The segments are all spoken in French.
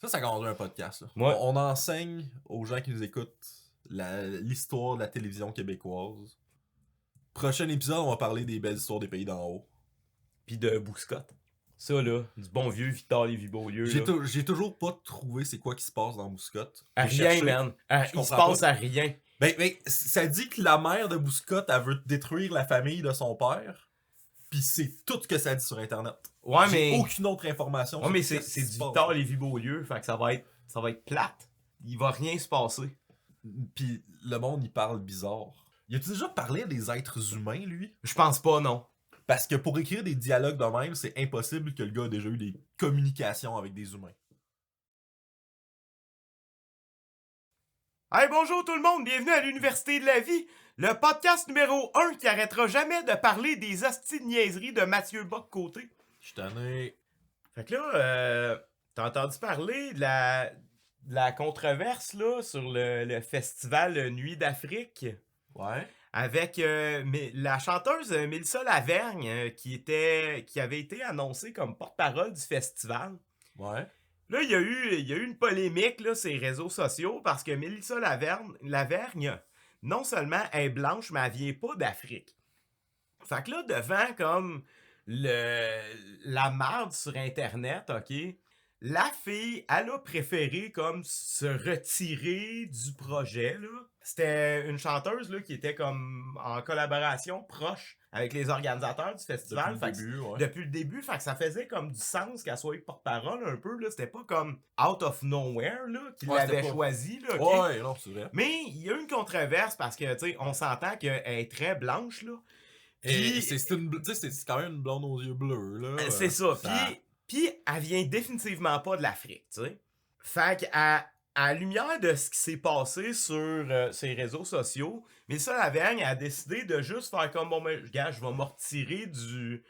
Ça commence un podcast. Là. Ouais. On enseigne aux gens qui nous écoutent l'histoire de la télévision québécoise. Prochain épisode, on va parler des belles histoires des pays d'en haut. Pis de Bouscotte. Ça, là, du bon vieux Victor Lévy-Beaulieu. J'ai toujours pas trouvé c'est quoi qui se passe dans Bouscotte. À J'ai rien, cherché. man. Il se comprends passe pas. à rien. Ben, ça dit que la mère de Bouscotte, elle veut détruire la famille de son père. Pis c'est tout ce que ça dit sur Internet. Ouais, J'ai mais. aucune autre information. Ouais, sur mais ce qui c'est se du passe. Victor Lévy-Beaulieu. Fait que ça va être plate. Il va rien se passer. Pis le monde, il parle bizarre. Il a-tu déjà parlé des êtres humains, lui? Je pense pas, non. Parce que pour écrire des dialogues de même, c'est impossible que le gars ait déjà eu des communications avec des humains. Hey, bonjour tout le monde, bienvenue à l'Université de la vie, le podcast numéro 1 qui arrêtera jamais de parler des hosties de niaiseries de Mathieu Bock-Côté. Je suis tanné. Fait que là, t'as entendu parler de la controverse là, sur le festival Nuit d'Afrique Ouais. avec la chanteuse Mélissa Lavergne qui avait été annoncée comme porte-parole du festival. Ouais. Là, il y a eu une polémique là, sur les réseaux sociaux parce que Mélissa Lavergne, non seulement est blanche, mais elle vient pas d'Afrique. Fait que là, devant comme la merde sur Internet, ok, la fille, elle a préféré comme se retirer du projet, là. C'était une chanteuse là, qui était comme en collaboration proche avec les organisateurs du festival. Depuis le début, fait que ça faisait comme du sens qu'elle soit porte-parole un peu, là. C'était pas comme out of nowhere, là, qu'il l'avait choisi, là, ok? Ouais, non, c'est vrai. Mais il y a eu une controverse parce que, tu sais, on s'entend qu'elle est très blanche, là. Et c'est quand même une blonde aux yeux bleus, là. C'est ça. Puis elle vient définitivement pas de l'Afrique, tu sais. Fait qu'à la lumière de ce qui s'est passé sur ses réseaux sociaux, Mélissa Lavergne a décidé de juste faire comme, bon, ben, gars, je vais me retirer de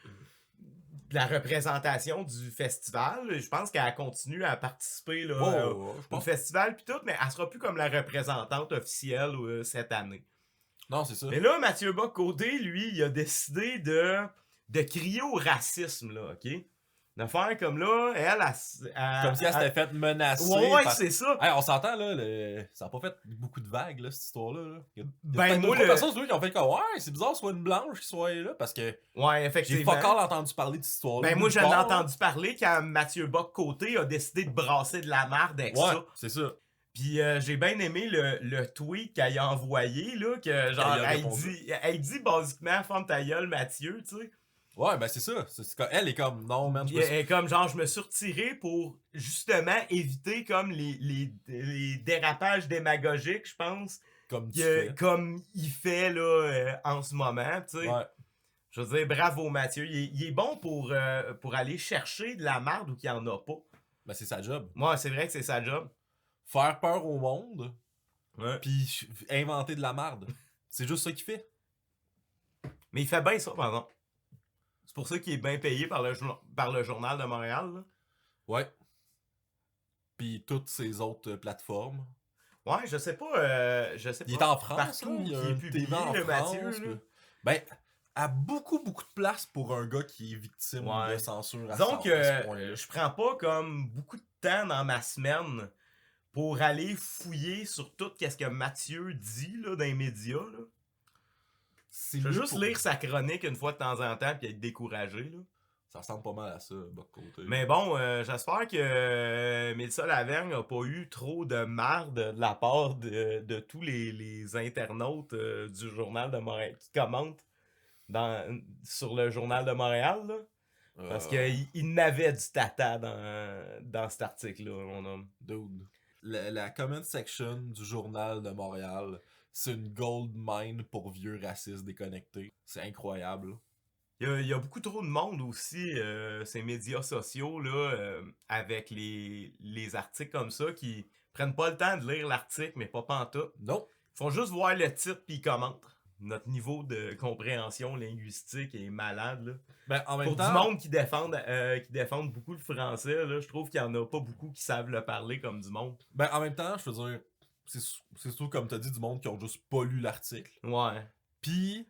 la représentation du festival. Je pense qu'elle continue à participer là, au festival puis tout, mais elle sera plus comme la représentante officielle cette année. Non, c'est ça. Mais là, Mathieu Bock-Côté, lui, il a décidé de crier au racisme, là, OK? De faire comme là, comme si elle s'était fait menacer. Ouais, c'est ça. Hey, on s'entend, là, ça a pas fait beaucoup de vagues, là, cette histoire-là. Là. Il y a Ben, moi, deux personnes qui ont fait comme, ouais, c'est bizarre, soit une blanche qui soit là, parce que ouais, effectivement. j'ai pas encore entendu parler de cette histoire-là. Ben, moi, j'en ai entendu parler quand Mathieu Bock-Côté a décidé de brasser de la merde avec ça. Ouais, c'est ça. Puis j'ai bien aimé le tweet qu'elle a envoyé, là, que genre, elle dit basiquement, ferme ta gueule, Mathieu, tu sais. Ouais, ben c'est ça. Elle est comme, non, man. Elle est comme, genre, je me suis retiré pour justement éviter comme les dérapages démagogiques, je pense. Comme il fait là en ce moment, tu sais. Ouais. Je veux dire, bravo Mathieu. Il est bon pour aller chercher de la merde ou qu'il n'y en a pas. Ben c'est sa job. Ouais, c'est vrai que c'est sa job. Faire peur au monde, ouais. Puis inventer de la merde. C'est juste ça qu'il fait. Mais il fait bien ça, par exemple. C'est pour ça qu'il est bien payé par le Journal de Montréal. Là. Ouais. Puis toutes ces autres plateformes. Ouais, je sais pas. Il est en France, partout il y a qui est publié, le Mathieu. Là. Ben, à beaucoup de place pour un gars qui est victime de censure. Donc, je prends pas comme beaucoup de temps dans ma semaine pour aller fouiller sur tout ce que Mathieu dit là, dans les médias. Là. Je veux juste lire sa chronique une fois de temps en temps puis être découragé. Là. Ça ressemble pas mal à ça, Bock-Côté. Mais bon, j'espère que Mélissa Lavergne n'a pas eu trop de marde de la part de tous les internautes du Journal de Montréal qui commentent sur le Journal de Montréal. Là. Parce qu'il n'avait du tata dans cet article-là, mon homme. Dude. La comment section du Journal de Montréal, c'est une gold mine pour vieux racistes déconnectés. C'est incroyable. Il y a beaucoup trop de monde aussi, ces médias sociaux, là, avec les articles comme ça, qui prennent pas le temps de lire l'article, mais pas pantoute. Non. Ils font juste voir le titre puis ils commentent. Notre niveau de compréhension linguistique est malade, là. Ben, en même Pour temps... du monde qui défendent beaucoup le français, là, je trouve qu'il y en a pas beaucoup qui savent le parler comme du monde. Ben, en même temps, je veux dire, c'est surtout, comme t'as dit, du monde qui ont juste pas lu l'article. Ouais. Puis,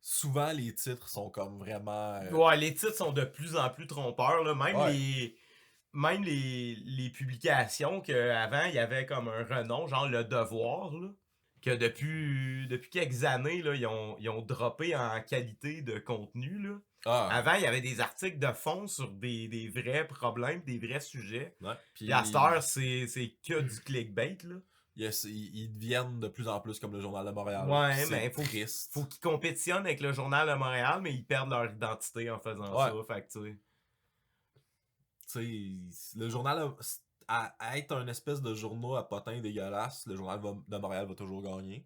souvent, les titres sont comme vraiment... Ouais, les titres sont de plus en plus trompeurs, là. Même même les publications qu'avant, il y avait comme un renom, genre Le Devoir, là, que depuis quelques années, là, ils ont droppé en qualité de contenu, là. Ah, Avant, il y avait des articles de fond sur des vrais problèmes, des vrais sujets. ouais. Puis à cette heure, c'est que du clickbait, là. Yes, ils deviennent de plus en plus comme le Journal de Montréal. Ouais, C'est mais triste. faut qu'ils compétitionnent avec le Journal de Montréal, mais ils perdent leur identité en faisant ça. Fait que, tu sais, le journal, à être un espèce de journal à potins dégueulasse, le Journal de Montréal va toujours gagner.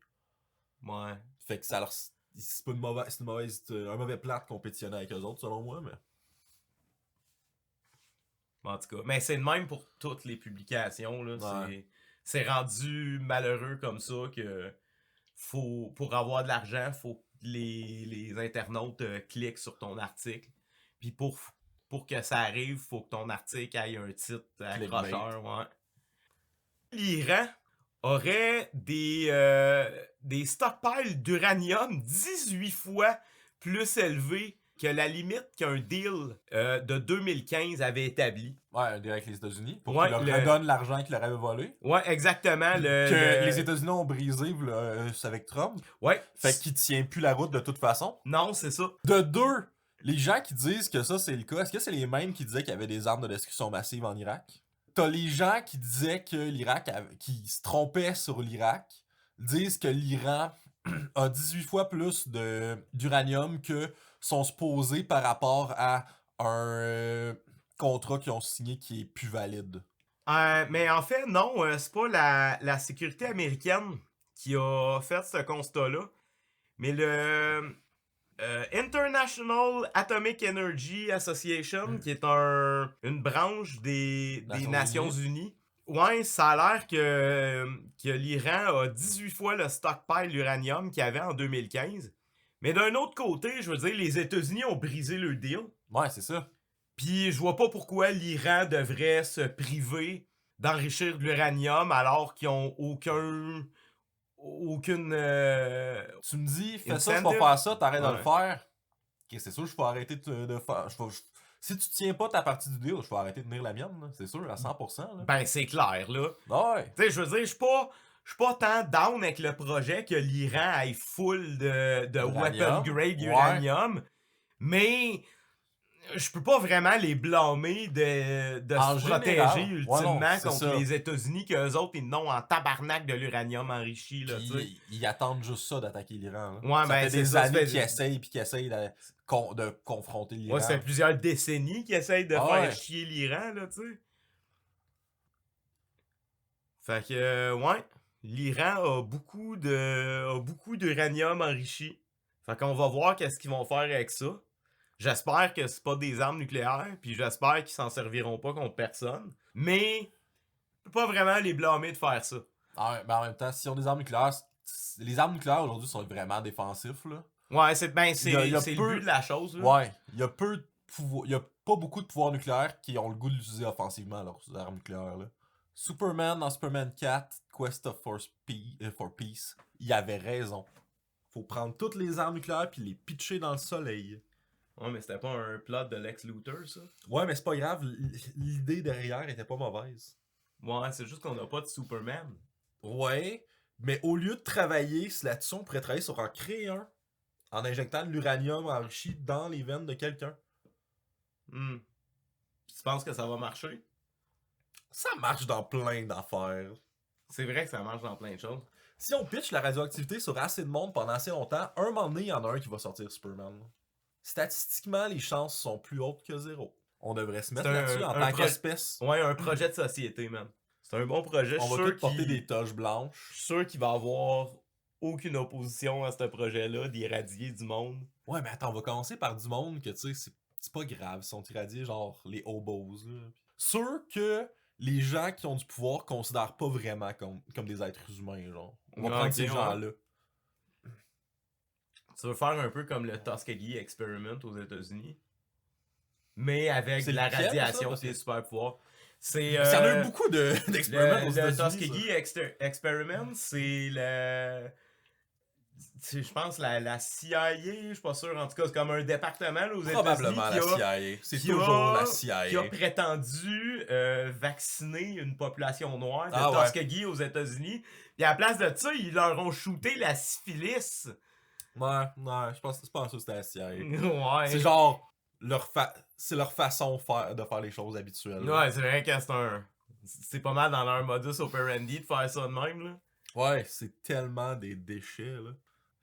ouais. Fait que ça leur. C'est pas un mauvais plat de compétitionner avec eux autres, selon moi, mais. En tout cas, mais c'est le même pour toutes les publications, là. Ouais. C'est rendu malheureux comme ça que pour avoir de l'argent, faut que les internautes cliquent sur ton article. Puis pour que ça arrive, faut que ton article ait un titre accrocheur. Ouais. L'Iran aurait des stockpiles d'uranium 18 fois plus élevés que la limite qu'un deal de 2015 avait établi. Ouais, avec les États-Unis, pour Ouais, qu'ils leur redonnent l'argent qu'ils leur avaient volé. Ouais, exactement. Que les États-Unis ont brisé avec Trump. Ouais. Fait qu'il tient plus la route de toute façon. Non, c'est ça. De deux, les gens qui disent que ça c'est le cas, est-ce que c'est les mêmes qui disaient qu'il y avait des armes de destruction massive en Irak? T'as les gens qui disaient que qui se trompaient sur l'Irak, disent que l'Iran a 18 fois plus d'uranium que sont supposés par rapport à un contrat qu'ils ont signé qui est plus valide. Mais en fait, non, c'est pas la sécurité américaine qui a fait ce constat-là, mais le International Atomic Energy Association, qui est une branche des Nations Unies. Ouais, ça a l'air que l'Iran a 18 fois le stockpile d'uranium qu'il y avait en 2015. Mais d'un autre côté, je veux dire, les États-Unis ont brisé le deal. Ouais, c'est ça. Puis je vois pas pourquoi l'Iran devrait se priver d'enrichir de l'uranium alors qu'ils ont aucune... Tu me dis, fais ça, je vais faire ça, t'arrêtes de le faire. Ok, c'est sûr, je vais arrêter de faire... Si tu tiens pas ta partie du deal, je vais arrêter de tenir la mienne, là. C'est sûr, à 100%. Là. Ben, c'est clair, là. Ouais. Tu sais, je veux dire, je suis pas tant down avec le projet que l'Iran aille full de weapon grade uranium, mais je peux pas vraiment les blâmer de se protéger ultimement contre les États-Unis, qu'eux autres, ils n'ont en tabarnak de l'uranium enrichi, là, tu sais. Ils attendent juste ça d'attaquer l'Iran, là. Ouais, ça fait des années qu'ils essayent de confronter l'Iran. Ouais, ça fait plusieurs décennies qu'ils essayent de faire chier l'Iran, là, tu sais. Fait que, ouais, l'Iran a beaucoup d'uranium enrichi. Fait qu'on va voir qu'est-ce qu'ils vont faire avec ça. J'espère que c'est pas des armes nucléaires, puis j'espère qu'ils s'en serviront pas contre personne. Mais, je peux pas vraiment les blâmer de faire ça. Ah, ben en même temps, si on a des armes nucléaires, les armes nucléaires aujourd'hui sont vraiment défensifs, là. Ouais, c'est le but de la chose, là. Ouais, il y a pas beaucoup de pouvoirs nucléaires qui ont le goût de l'utiliser offensivement, leurs armes nucléaires, là. Superman dans Superman 4, Quest for Peace, il avait raison. Faut prendre toutes les armes nucléaires puis les pitcher dans le soleil. Ouais, mais c'était pas un plot de Lex Luthor, ça? Ouais, mais c'est pas grave, l'idée derrière était pas mauvaise. Ouais, c'est juste qu'on n'a pas de Superman. Ouais, mais au lieu de travailler là-dessus, on pourrait travailler sur en créer un, en injectant de l'uranium enrichi dans les veines de quelqu'un. Tu penses que ça va marcher? Ça marche dans plein d'affaires. C'est vrai que ça marche dans plein de choses. Si on pitch la radioactivité sur assez de monde pendant assez longtemps, un moment donné, il y en a un qui va sortir Superman. Statistiquement, les chances sont plus hautes que zéro. On devrait se mettre là-dessus en tant qu'espèce. Ouais, un projet de société, man. C'est un bon projet. On va tous porter des toches blanches. Je suis sûr qu'il va y avoir aucune opposition à ce projet-là d'irradier du monde. Ouais, mais attends, on va commencer par du monde que, tu sais, c'est pas grave. Ils sont irradiés, genre les hobos, là. Sûr que les gens qui ont du pouvoir considèrent pas vraiment comme des êtres humains, genre. On va prendre ces gens-là. Tu veux faire un peu comme le Tuskegee Experiment aux États-Unis, mais avec de la radiation et des super pouvoirs. Il y en a eu beaucoup d'expériments aux États-Unis. Le Tuskegee Experiment, c'est je pense la CIA, je suis pas sûr, en tout cas, c'est comme un département là, aux États-Unis Probablement la CIA. C'est toujours la CIA. qui a prétendu vacciner une population noire de Ah ouais. Tuskegee aux États-Unis. Puis à la place de ça, ils leur ont shooté la syphilis. Ouais, je pense pas que c'était la CIA. Ouais. C'est genre c'est leur façon de faire les choses habituelles. Ouais, c'est vrai que c'est pas mal dans leur modus operandi de faire ça de même, là. Ouais, c'est tellement des déchets, là.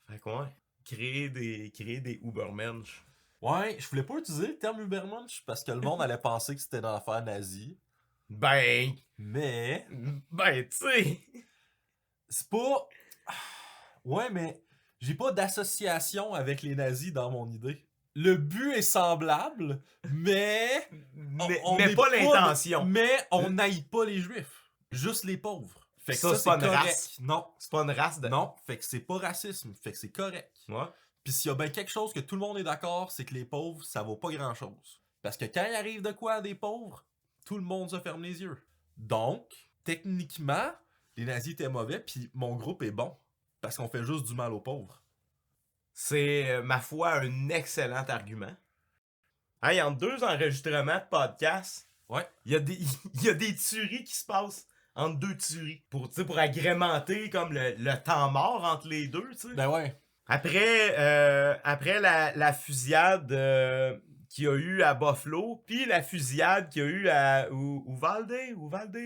Fait que ouais, créer des Ubermensch. Ouais, je voulais pas utiliser le terme Ubermensch parce que le monde allait penser que c'était dans l'affaire nazie. Ben, Mais tu sais. c'est pas... Ouais, mais j'ai pas d'association avec les nazis dans mon idée. Le but est semblable, mais... Mais pas l'intention. Mais on n'aille pas les juifs. Juste les pauvres. Fait que Ça, c'est pas une correct. race. Non. C'est pas une race de. Non, fait que c'est pas racisme. Fait que c'est correct. Ouais. Puis s'il y a bien quelque chose que tout le monde est d'accord, c'est que les pauvres, ça vaut pas grand-chose. Parce que quand il arrive de quoi à des pauvres, tout le monde se ferme les yeux. Donc, techniquement, les nazis étaient mauvais, puis mon groupe est bon. Parce qu'on fait juste du mal aux pauvres. C'est, ma foi, un excellent argument. Hey, entre deux enregistrements de podcast, Ouais. il y a des tueries qui se passent entre deux tueries. Pour agrémenter comme le temps mort entre les deux, tu sais. Ben ouais. Après la fusillade qu'il y a eu à Buffalo, puis la fusillade qu'il y a eu à Uvalde,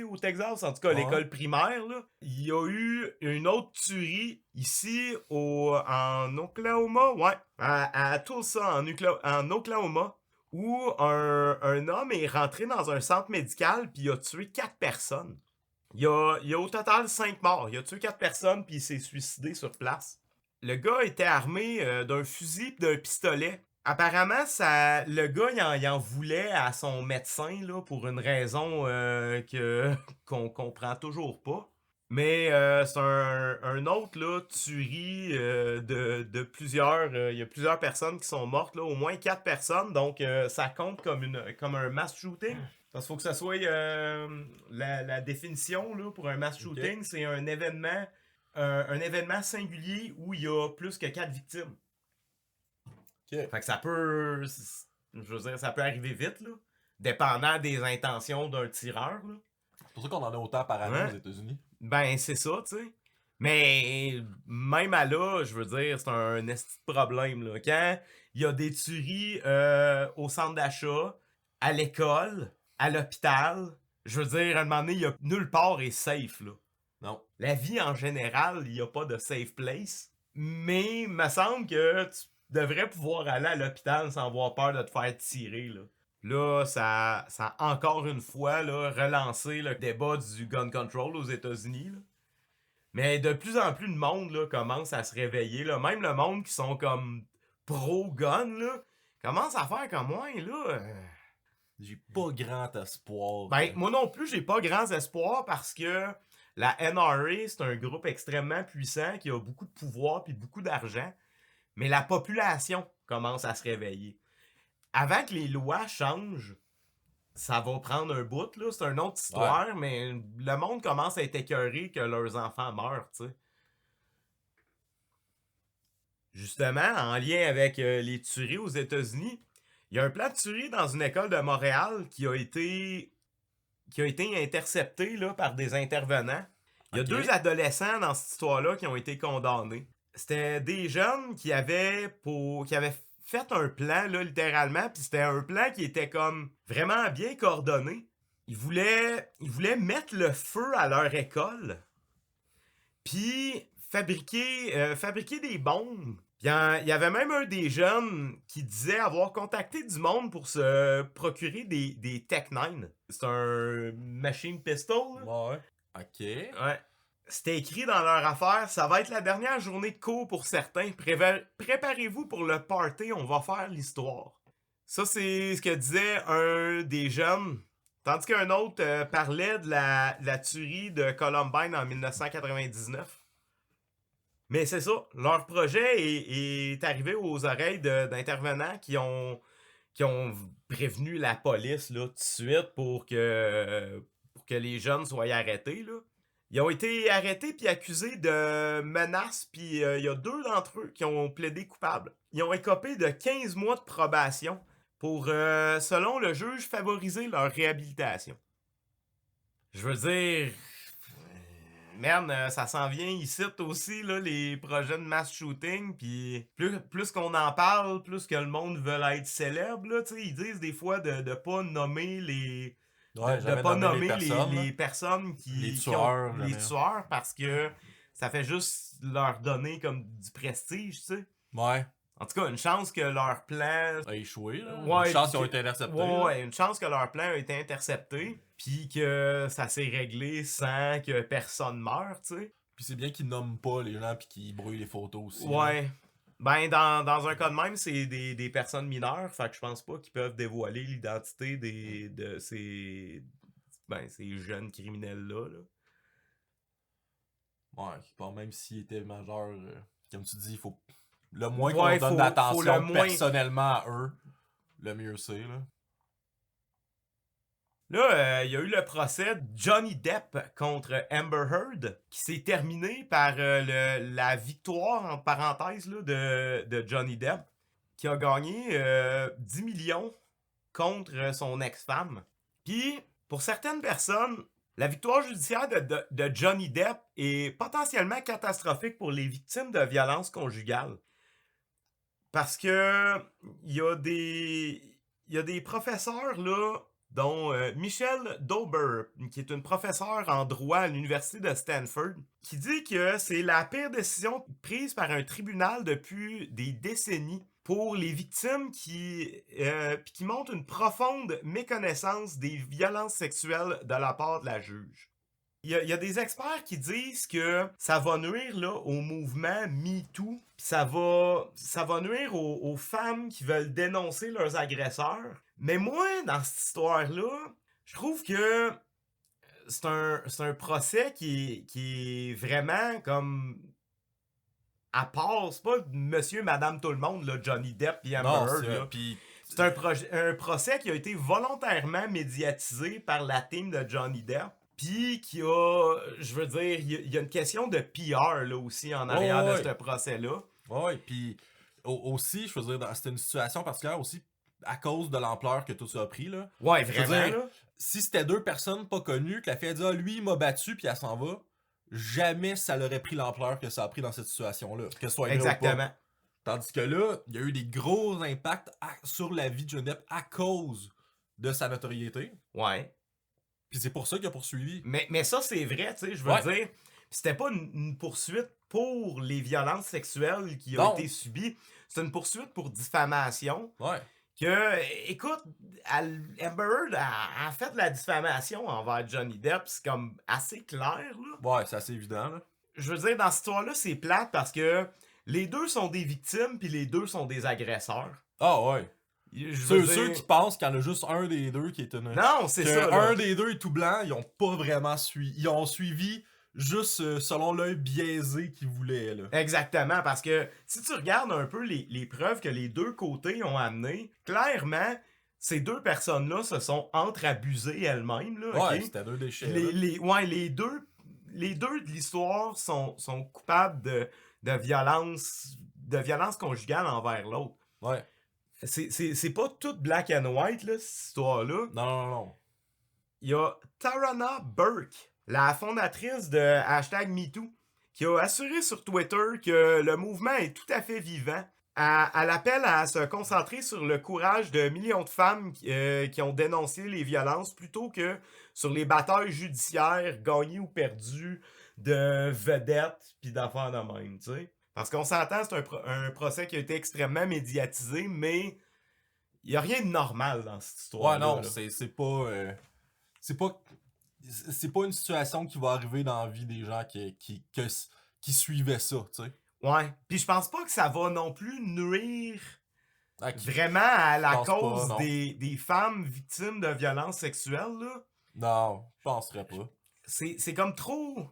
au Texas, en tout cas, Ouais. l'école primaire, là. Il y a eu une autre tuerie ici en Oklahoma, ouais, à Tulsa, en Oklahoma, où un homme est rentré dans un centre médical puis il a tué 4 personnes. Il y a au total 5 morts. Il a tué 4 personnes puis il s'est suicidé sur place. Le gars était armé d'un fusil et d'un pistolet. Apparemment, le gars, il en voulait à son médecin là, pour une raison qu'on comprend toujours pas. Mais c'est un autre là, tuerie de plusieurs... Il y a plusieurs personnes qui sont mortes, là, au moins 4 personnes. Donc, ça compte comme un mass shooting. Parce qu'il faut que ça soit... la définition là, pour un mass shooting, c'est un événement singulier où il y a plus que 4 victimes. Okay. Fait que ça peut... Je veux dire, ça peut arriver vite, là. Dépendant des intentions d'un tireur, là. C'est pour ça qu'on en a autant par année aux États-Unis. Ben, c'est ça, tu sais. Mais même à là, je veux dire, c'est un esti de problème, là. Quand il y a des tueries au centre d'achat, à l'école, à l'hôpital, je veux dire, à un moment donné, il y a nulle part est safe, là. Non. La vie, en général, il n'y a pas de safe place. Mais il me semble que tu devrais pouvoir aller à l'hôpital sans avoir peur de te faire tirer, là. Là, ça a encore une fois là, relancé le débat du gun control aux États-Unis. Là. Mais de plus en plus de monde là, commence à se réveiller. Là. Même le monde qui sont comme pro-gun là, commence à faire comme moi. Là, J'ai pas grand espoir. Ben, moi non plus, j'ai pas grand espoir parce que la NRA, c'est un groupe extrêmement puissant qui a beaucoup de pouvoir puis beaucoup d'argent. Mais la population commence à se réveiller. Avant que les lois changent, ça va prendre un bout, là. C'est une autre histoire, mais le monde commence à être écœuré que leurs enfants meurent, tu sais. Justement, en lien avec les tueries aux États-Unis, il y a un plan de tuerie dans une école de Montréal qui a été intercepté là, par des intervenants. Il y a 2 adolescents dans cette histoire-là qui ont été condamnés. C'était des jeunes qui avaient fait un plan, là, littéralement, puis c'était un plan qui était comme vraiment bien coordonné. Ils voulaient mettre le feu à leur école, puis fabriquer des bombes. Il y avait même un des jeunes qui disait avoir contacté du monde pour se procurer des Tech-9. C'est un machine pistol. Là. Ouais. Ok. Ouais. C'était écrit dans leur affaire, ça va être la dernière journée de cours pour certains. Préparez-vous pour le party, on va faire l'histoire. Ça, c'est ce que disait un des jeunes. Tandis qu'un autre parlait de la tuerie de Columbine en 1999. Mais c'est ça, leur projet est arrivé aux oreilles d'intervenants qui ont prévenu la police là, tout de suite pour que les jeunes soient arrêtés. Là. Ils ont été arrêtés puis accusés de menaces, puis il y a 2 d'entre eux qui ont plaidé coupables. Ils ont écopé de 15 mois de probation pour, selon le juge, favoriser leur réhabilitation. Je veux dire, merde, ça s'en vient ici aussi, là, les projets de mass shooting, puis plus qu'on en parle, plus que le monde veut être célèbre, là, tu sais, ils disent des fois de pas nommer les... Ouais, de jamais pas nommer les nommer personnes, là. les personnes Les qui ont tueurs, les jamais. tueurs parce que ça fait juste leur donner comme du prestige, tu sais. Ouais. En tout cas, une chance que leur plan... A échoué, là. Ouais, Une chance puis qu'ils ont que- été interceptés. Ouais, là. ouais, une chance que leur plan a été intercepté, puis que ça s'est réglé sans que personne meure, tu sais. Puis c'est bien qu'ils nomment pas les gens puis qu'ils brouillent les photos aussi. là. Ouais. Ben, dans un cas de même, c'est des personnes mineures, fait que je pense pas qu'ils peuvent dévoiler l'identité de ces jeunes criminels-là, là. Ouais, bon, même s'ils étaient majeurs, comme tu dis, il faut. Le moins qu'on Ouais, donne faut le d'attention moins... personnellement à eux, le mieux c'est, là. Là, il y a eu le procès de Johnny Depp contre Amber Heard qui s'est terminé par la victoire, en parenthèse, là, de Johnny Depp, qui a gagné 10 millions contre son ex-femme. Puis, pour certaines personnes, la victoire judiciaire de Johnny Depp est potentiellement catastrophique pour les victimes de violences conjugales. Parce que il y a des professeurs, là, dont Michelle Dauber, qui est une professeure en droit à l'université de Stanford, qui dit que c'est la pire décision prise par un tribunal depuis des décennies pour les victimes qui montrent une profonde méconnaissance des violences sexuelles de la part de la juge. Il y a des experts qui disent que ça va nuire là, au mouvement MeToo, pis ça va nuire aux femmes qui veulent dénoncer leurs agresseurs. Mais moi, dans cette histoire-là, je trouve que c'est un procès qui est vraiment comme à part. C'est pas monsieur, madame, tout le monde, là, Johnny Depp et Amber Non, Heard. c'est. Là. Puis. C'est un procès qui a été volontairement médiatisé par la team de Johnny Depp. Puis qui a, je veux dire, il y a une question de PR là aussi en arrière de ce procès-là. Ouais, puis aussi, je veux dire, c'était une situation particulière aussi à cause de l'ampleur que tout ça a pris, là. Ouais, Je veux vraiment, dire, là. si c'était 2 personnes pas connues, que la fille a dit, ah, lui, il m'a battu, puis elle s'en va, jamais ça l'aurait pris l'ampleur que ça a pris dans cette situation-là, que ce soit vrai ou pas. Exactement. Tandis que là, il y a eu des gros impacts sur la vie de Johnny Depp à cause de sa notoriété. Ouais. Puis c'est pour ça qu'il a poursuivi. Mais ça, c'est vrai, tu sais, je veux dire, c'était pas une poursuite pour les violences sexuelles qui ont été subies. C'est une poursuite pour diffamation. Ouais. Que, écoute, Amber Heard a fait de la diffamation envers Johnny Depp, c'est comme assez clair, là. Ouais, c'est assez évident, là. Je veux dire, dans cette histoire-là, c'est plate parce que les deux sont des victimes puis les deux sont des agresseurs. Ah ouais. Ceux qui pensent qu'il y en a juste un des deux qui est une... Non, c'est ça. Un des deux est tout blanc, ils ont pas vraiment suivi. Ils ont suivi juste selon l'œil biaisé qu'ils voulaient, là. Exactement, parce que si tu regardes un peu les preuves que les deux côtés ont amenées, clairement, ces deux personnes-là se sont entre-abusées elles-mêmes, là. Ouais, okay? c'était deux déchets. Les deux de l'histoire sont coupables de violence conjugale envers l'autre. Ouais. C'est pas tout black and white, là, cette histoire-là. Non. Il y a Tarana Burke, la fondatrice de #MeToo, qui a assuré sur Twitter que le mouvement est tout à fait vivant. Elle appelle à se concentrer sur le courage de millions de femmes qui ont dénoncé les violences plutôt que sur les batailles judiciaires gagnées ou perdues de vedettes puis d'affaires de même, tu sais. Parce qu'on s'entend, c'est un procès qui a été extrêmement médiatisé, mais il n'y a rien de normal dans cette histoire. Ouais, non, c'est pas... c'est pas une situation qui va arriver dans la vie des gens qui suivaient ça, tu sais. Ouais. Puis je pense pas que ça va non plus nuire vraiment à la cause des femmes victimes de violences sexuelles, là. Non, je penserais pas. C'est comme trop...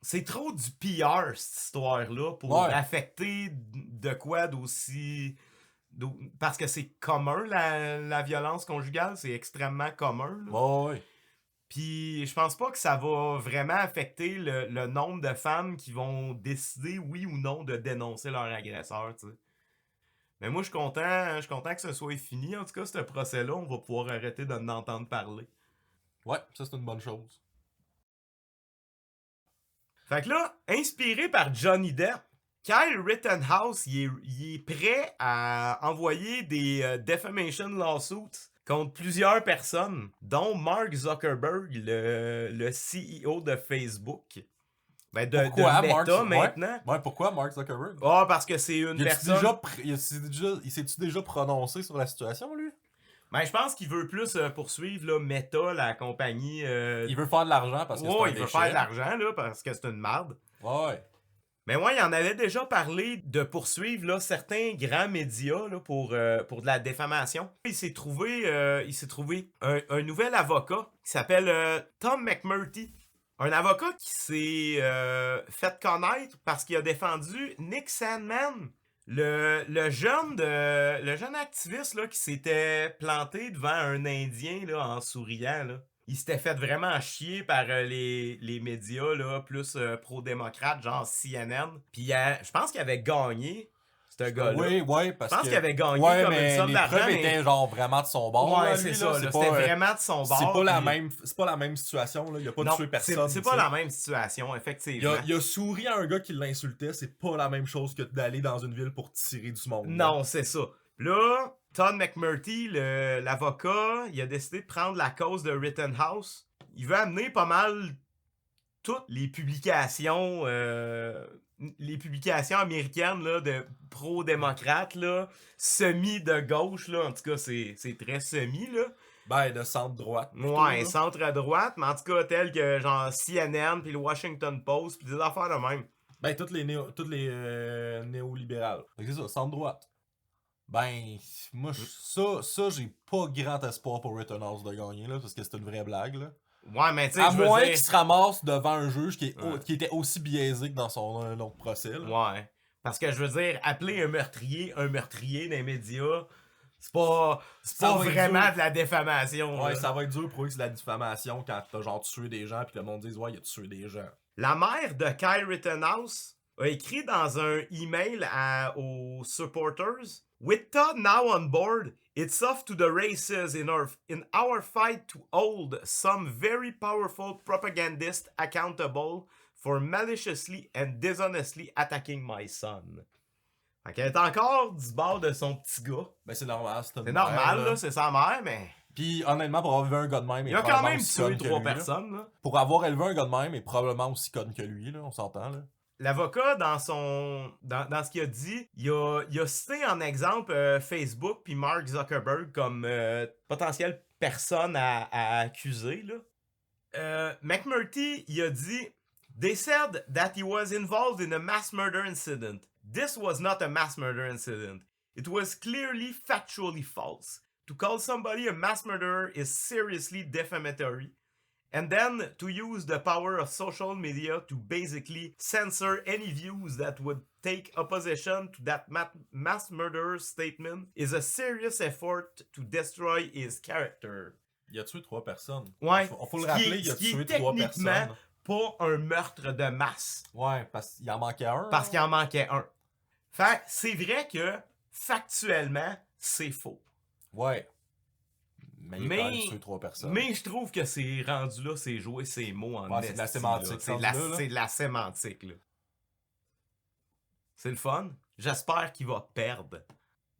C'est trop du PR, cette histoire-là, pour affecter de quoi d'aussi... Parce que c'est commun, la violence conjugale, c'est extrêmement commun. Là. Ouais. Puis je pense pas que ça va vraiment affecter le nombre de femmes qui vont décider oui ou non de dénoncer leur agresseur, tu sais. Mais moi, je suis content que ce soit fini. En tout cas, ce procès-là, on va pouvoir arrêter de n'entendre parler. Ouais, ça c'est une bonne chose. Fait que là, inspiré par Johnny Depp, Kyle Rittenhouse, il est prêt à envoyer des defamation lawsuits contre plusieurs personnes, dont Mark Zuckerberg, le CEO de Facebook. Ben Pourquoi de Mark... Meta Ouais, maintenant. ouais, pourquoi Mark Zuckerberg? Ah, parce que c'est une Il personne... il s'est-tu déjà prononcé sur la situation, lui? Ben, je pense qu'il veut plus poursuivre là, Meta, la compagnie... Il veut faire de l'argent parce que c'est un il veut déchet. faire de l'argent, là, parce que c'est une marde. Ouais. Mais ouais, il en avait déjà parlé de poursuivre là, certains grands médias là, pour de la diffamation. Il s'est trouvé un nouvel avocat qui s'appelle Tom McMurtry. Un avocat qui s'est fait connaître parce qu'il a défendu Nick Sandmann, le jeune activiste là, qui s'était planté devant un Indien là, en souriant. Là. Il s'était fait vraiment chier par les médias là, plus pro-démocrates, genre CNN. Puis je pense qu'il avait gagné, ce gars-là. Oui, ouais, parce Je pense que... qu'il avait gagné ouais, comme une mais somme les d'argent. preuves étaient genre vraiment de son bord. Ouais, là, c'est lui, ça. là, C'était pas, vraiment de son bord. c'est pas la même situation. Là. Il a pas non, tué personne. c'est pas la même situation, effectivement. Il a souri à un gars qui l'insultait. C'est pas la même chose que d'aller dans une ville pour tirer du monde. Non, c'est ça. Là, Todd McMurtry, l'avocat, il a décidé de prendre la cause de Rittenhouse. Il veut amener pas mal toutes les publications américaines là, de pro-démocrates, là, semi de gauche, là. En tout cas, c'est très semi, là. Ben, de centre-droite. Ouais, centre-droite, mais en tout cas, tel que genre CNN, puis le Washington Post, puis des affaires de même. Ben, toutes les néolibérales. C'est ça, centre-droite. Ben, moi, ça j'ai pas grand espoir pour Rittenhouse de gagner, là, parce que c'est une vraie blague, là. Ouais, mais tu sais, À je veux moins dire... qu'il se ramasse devant un juge qui Ouais. était aussi biaisé que dans son autre procès, là. Ouais. Parce que je veux dire, appeler un meurtrier dans les médias, c'est pas vraiment dur. de la diffamation. Ouais, là. ça va être dur pour prouver que c'est de la diffamation quand t'as genre tué des gens pis que le monde dise ouais, il a tué des gens. La mère de Kyle Rittenhouse a écrit dans un email aux supporters: With Todd now on board, it's off to the races in our fight to hold some very powerful propagandists accountable for maliciously and dishonestly attacking my son. Fait qu'elle est encore du bord de son petit gars. Ben c'est normal, C'est normal, là, c'est sa mère, mais... Pis honnêtement, pour avoir élevé un gars de même, il a quand même tué 3 personnes, là. Pour avoir élevé un gars de même, est probablement aussi conne que lui, là, on s'entend, là. L'avocat, dans ce qu'il a dit, il a cité en exemple Facebook puis Mark Zuckerberg comme potentielle personne à accuser, là. McMurtry, il a dit: They said that he was involved in a mass murder incident. This was not a mass murder incident. It was clearly factually false. To call somebody a mass murderer is seriously defamatory. And then to use the power of social media to basically censor any views that would take opposition to that mass murderer statement is a serious effort to destroy his character. Il a tué 3 personnes. Ouais. Faut le rappeler, il a tué 3 personnes. Pas un meurtre de masse. Ouais, parce qu'il en manquait un. Parce qu'il en manquait un. Fait c'est vrai que factuellement, c'est faux. Ouais. Mais il a quand même tué 3 personnes. Mais je trouve que c'est rendu là, c'est jouer ses mots en c'est de la sémantique. C'est de la sémantique, là. C'est le fun. J'espère qu'il va perdre.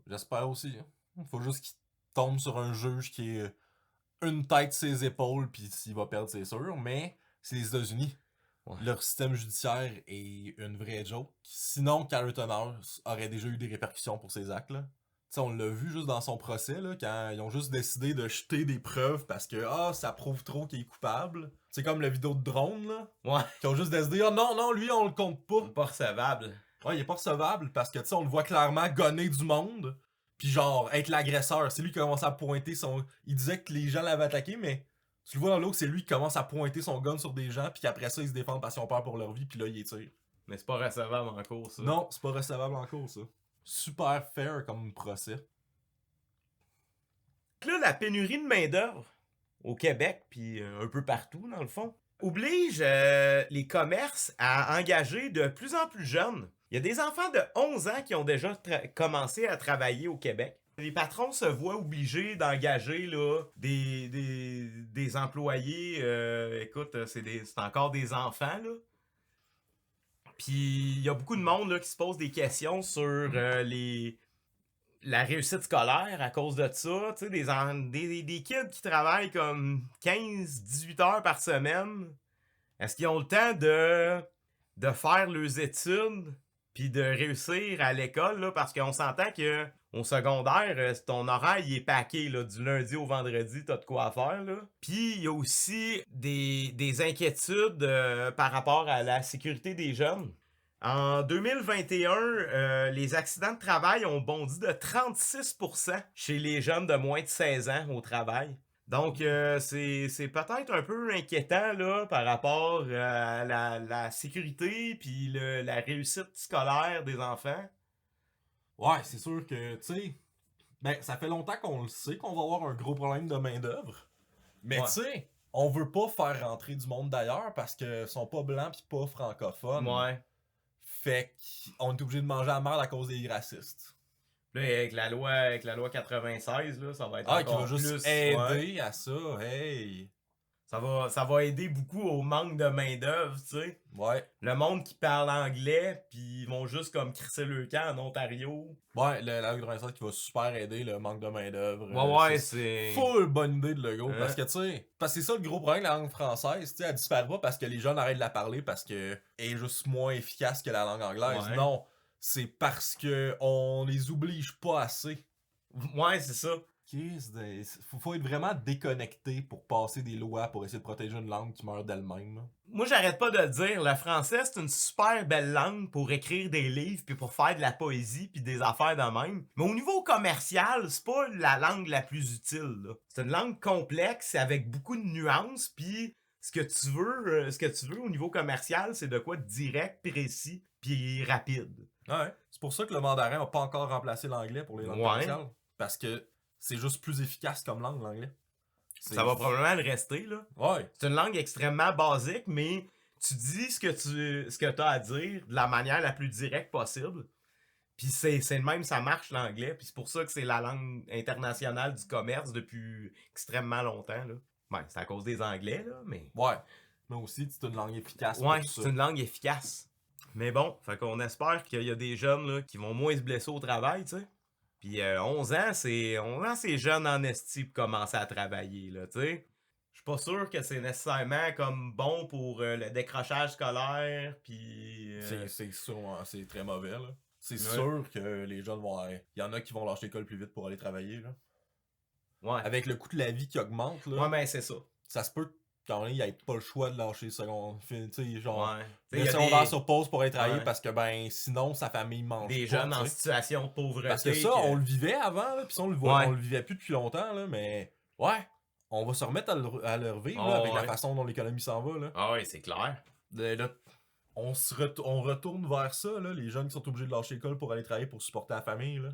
J'espère aussi. Faut juste qu'il tombe sur un juge qui est une tête ses épaules, puis s'il va perdre, c'est sûr. Mais c'est les États-Unis. Ouais. Leur système judiciaire est une vraie joke. Sinon, Kyle Rittenhouse aurait déjà eu des répercussions pour ses actes, là. T'sais, on l'a vu juste dans son procès, là, quand ils ont juste décidé de jeter des preuves parce que ça prouve trop qu'il est coupable. C'est comme la vidéo de drone, là. Ouais. Qui ont juste décidé, non, lui, on le compte pas. Il est pas recevable. Ouais, il est pas recevable parce que, tu sais, on le voit clairement gonner du monde. Puis genre, être l'agresseur. C'est lui qui commence à pointer son... Il disait que les gens l'avaient attaqué, mais tu le vois dans l'eau, c'est lui qui commence à pointer son gun sur des gens, puis qu'après ça, ils se défendent parce qu'ils ont peur pour leur vie, puis là, il les tire. Mais c'est pas recevable en cours, ça. Non, c'est pas recevable en cours, ça. Super fair comme procès. Là, la pénurie de main-d'œuvre au Québec, puis un peu partout, dans le fond, oblige les commerces à engager de plus en plus jeunes. Il y a des enfants de 11 ans qui ont déjà commencé à travailler au Québec. Les patrons se voient obligés d'engager là, des employés. Écoute, c'est encore des enfants, là. Puis il y a beaucoup de monde là, qui se pose des questions sur la réussite scolaire à cause de ça. Tu sais, des kids qui travaillent comme 15-18 heures par semaine. Est-ce qu'ils ont le temps de faire leurs études puis de réussir à l'école? Là, parce qu'on s'entend que au secondaire, ton horaire il est paqué là, du lundi au vendredi, t'as de quoi faire. Là. Puis il y a aussi des inquiétudes par rapport à la sécurité des jeunes. En 2021, les accidents de travail ont bondi de 36% chez les jeunes de moins de 16 ans au travail. Donc, c'est peut-être un peu inquiétant là, par rapport à la sécurité puis la réussite scolaire des enfants. Ouais, c'est sûr que, tu sais, ben, ça fait longtemps qu'on le sait qu'on va avoir un gros problème de main-d'œuvre. Mais Ouais. tu sais, on veut pas faire rentrer du monde d'ailleurs parce qu'ils sont pas blancs pis pas francophones. Ouais. Fait qu'on est obligé de manger à merde à cause des racistes. Là, avec la loi 96, là, ça va être Ah, qui encore va juste plus. aider à ça, hey! Ça va aider beaucoup au manque de main-d'œuvre, tu sais. Ouais. Le monde qui parle anglais, puis ils vont juste comme crisser le camp en Ontario. Ouais, la langue 87 qui va super aider le manque de main-d'œuvre. Ouais, c'est. Full bonne idée de Legault. Parce que, tu sais, parce que c'est ça le gros problème de la langue française, tu sais, elle disparaît pas parce que les jeunes arrêtent de la parler parce que elle est juste moins efficace que la langue anglaise. Ouais. Non, c'est parce que on les oblige pas assez. Ouais, c'est ça. Faut être vraiment déconnecté pour passer des lois pour essayer de protéger une langue qui meurt d'elle-même. Moi, j'arrête pas de le dire, le français, c'est une super belle langue pour écrire des livres, puis pour faire de la poésie, puis des affaires de même. Mais au niveau commercial, c'est pas la langue la plus utile, là. C'est une langue complexe, avec beaucoup de nuances, puis ce que tu veux au niveau commercial, c'est de quoi de direct, précis, puis rapide. Ouais. C'est pour ça que le mandarin n'a pas encore remplacé l'anglais pour les langues commerciales. Parce que c'est juste plus efficace comme langue, l'anglais. Ça va probablement le rester, là. Ouais. C'est une langue extrêmement basique, mais tu dis ce que t'as à dire de la manière la plus directe possible. Puis c'est le même, ça marche l'anglais. Puis c'est pour ça que c'est la langue internationale du commerce depuis extrêmement longtemps, là. Ouais, c'est à cause des Anglais, là, mais... Ouais. Mais aussi, c'est une langue efficace. Ouais, pour ça. c'est une langue efficace. Mais bon, fait qu'on espère qu'il y a des jeunes là, qui vont moins se blesser au travail, tu sais. Puis 11 ans, c'est jeune en esti pour commencer à travailler, là, tu sais. Je suis pas sûr que c'est nécessairement comme bon pour le décrochage scolaire, puis... C'est sûr, c'est très mauvais, là. C'est Ouais. sûr que les jeunes vont... Il y en a qui vont lâcher l'école plus vite pour aller travailler, là. Ouais. Avec le coût de la vie qui augmente, là, Ouais, ben c'est ça. ça se peut qu'en il n'y ait pas le choix de lâcher le secondaire. Tu sais, genre... Ouais. Le Il y a secondaire sur pause pour aller travailler Ouais. parce que, ben, sinon, sa famille mange des pas, jeunes en tu sais. situation de pauvreté. Parce que ça, on le vivait avant, là, pis ça, on le voit, Ouais. on le vivait plus depuis longtemps, là, mais... Ouais, on va se remettre à le revivre, Oh, là, avec la ouais. façon dont l'économie s'en va, là. Ah oui, c'est clair. Là, on retourne vers ça, là, les jeunes qui sont obligés de lâcher l'école pour aller travailler pour supporter la famille, là.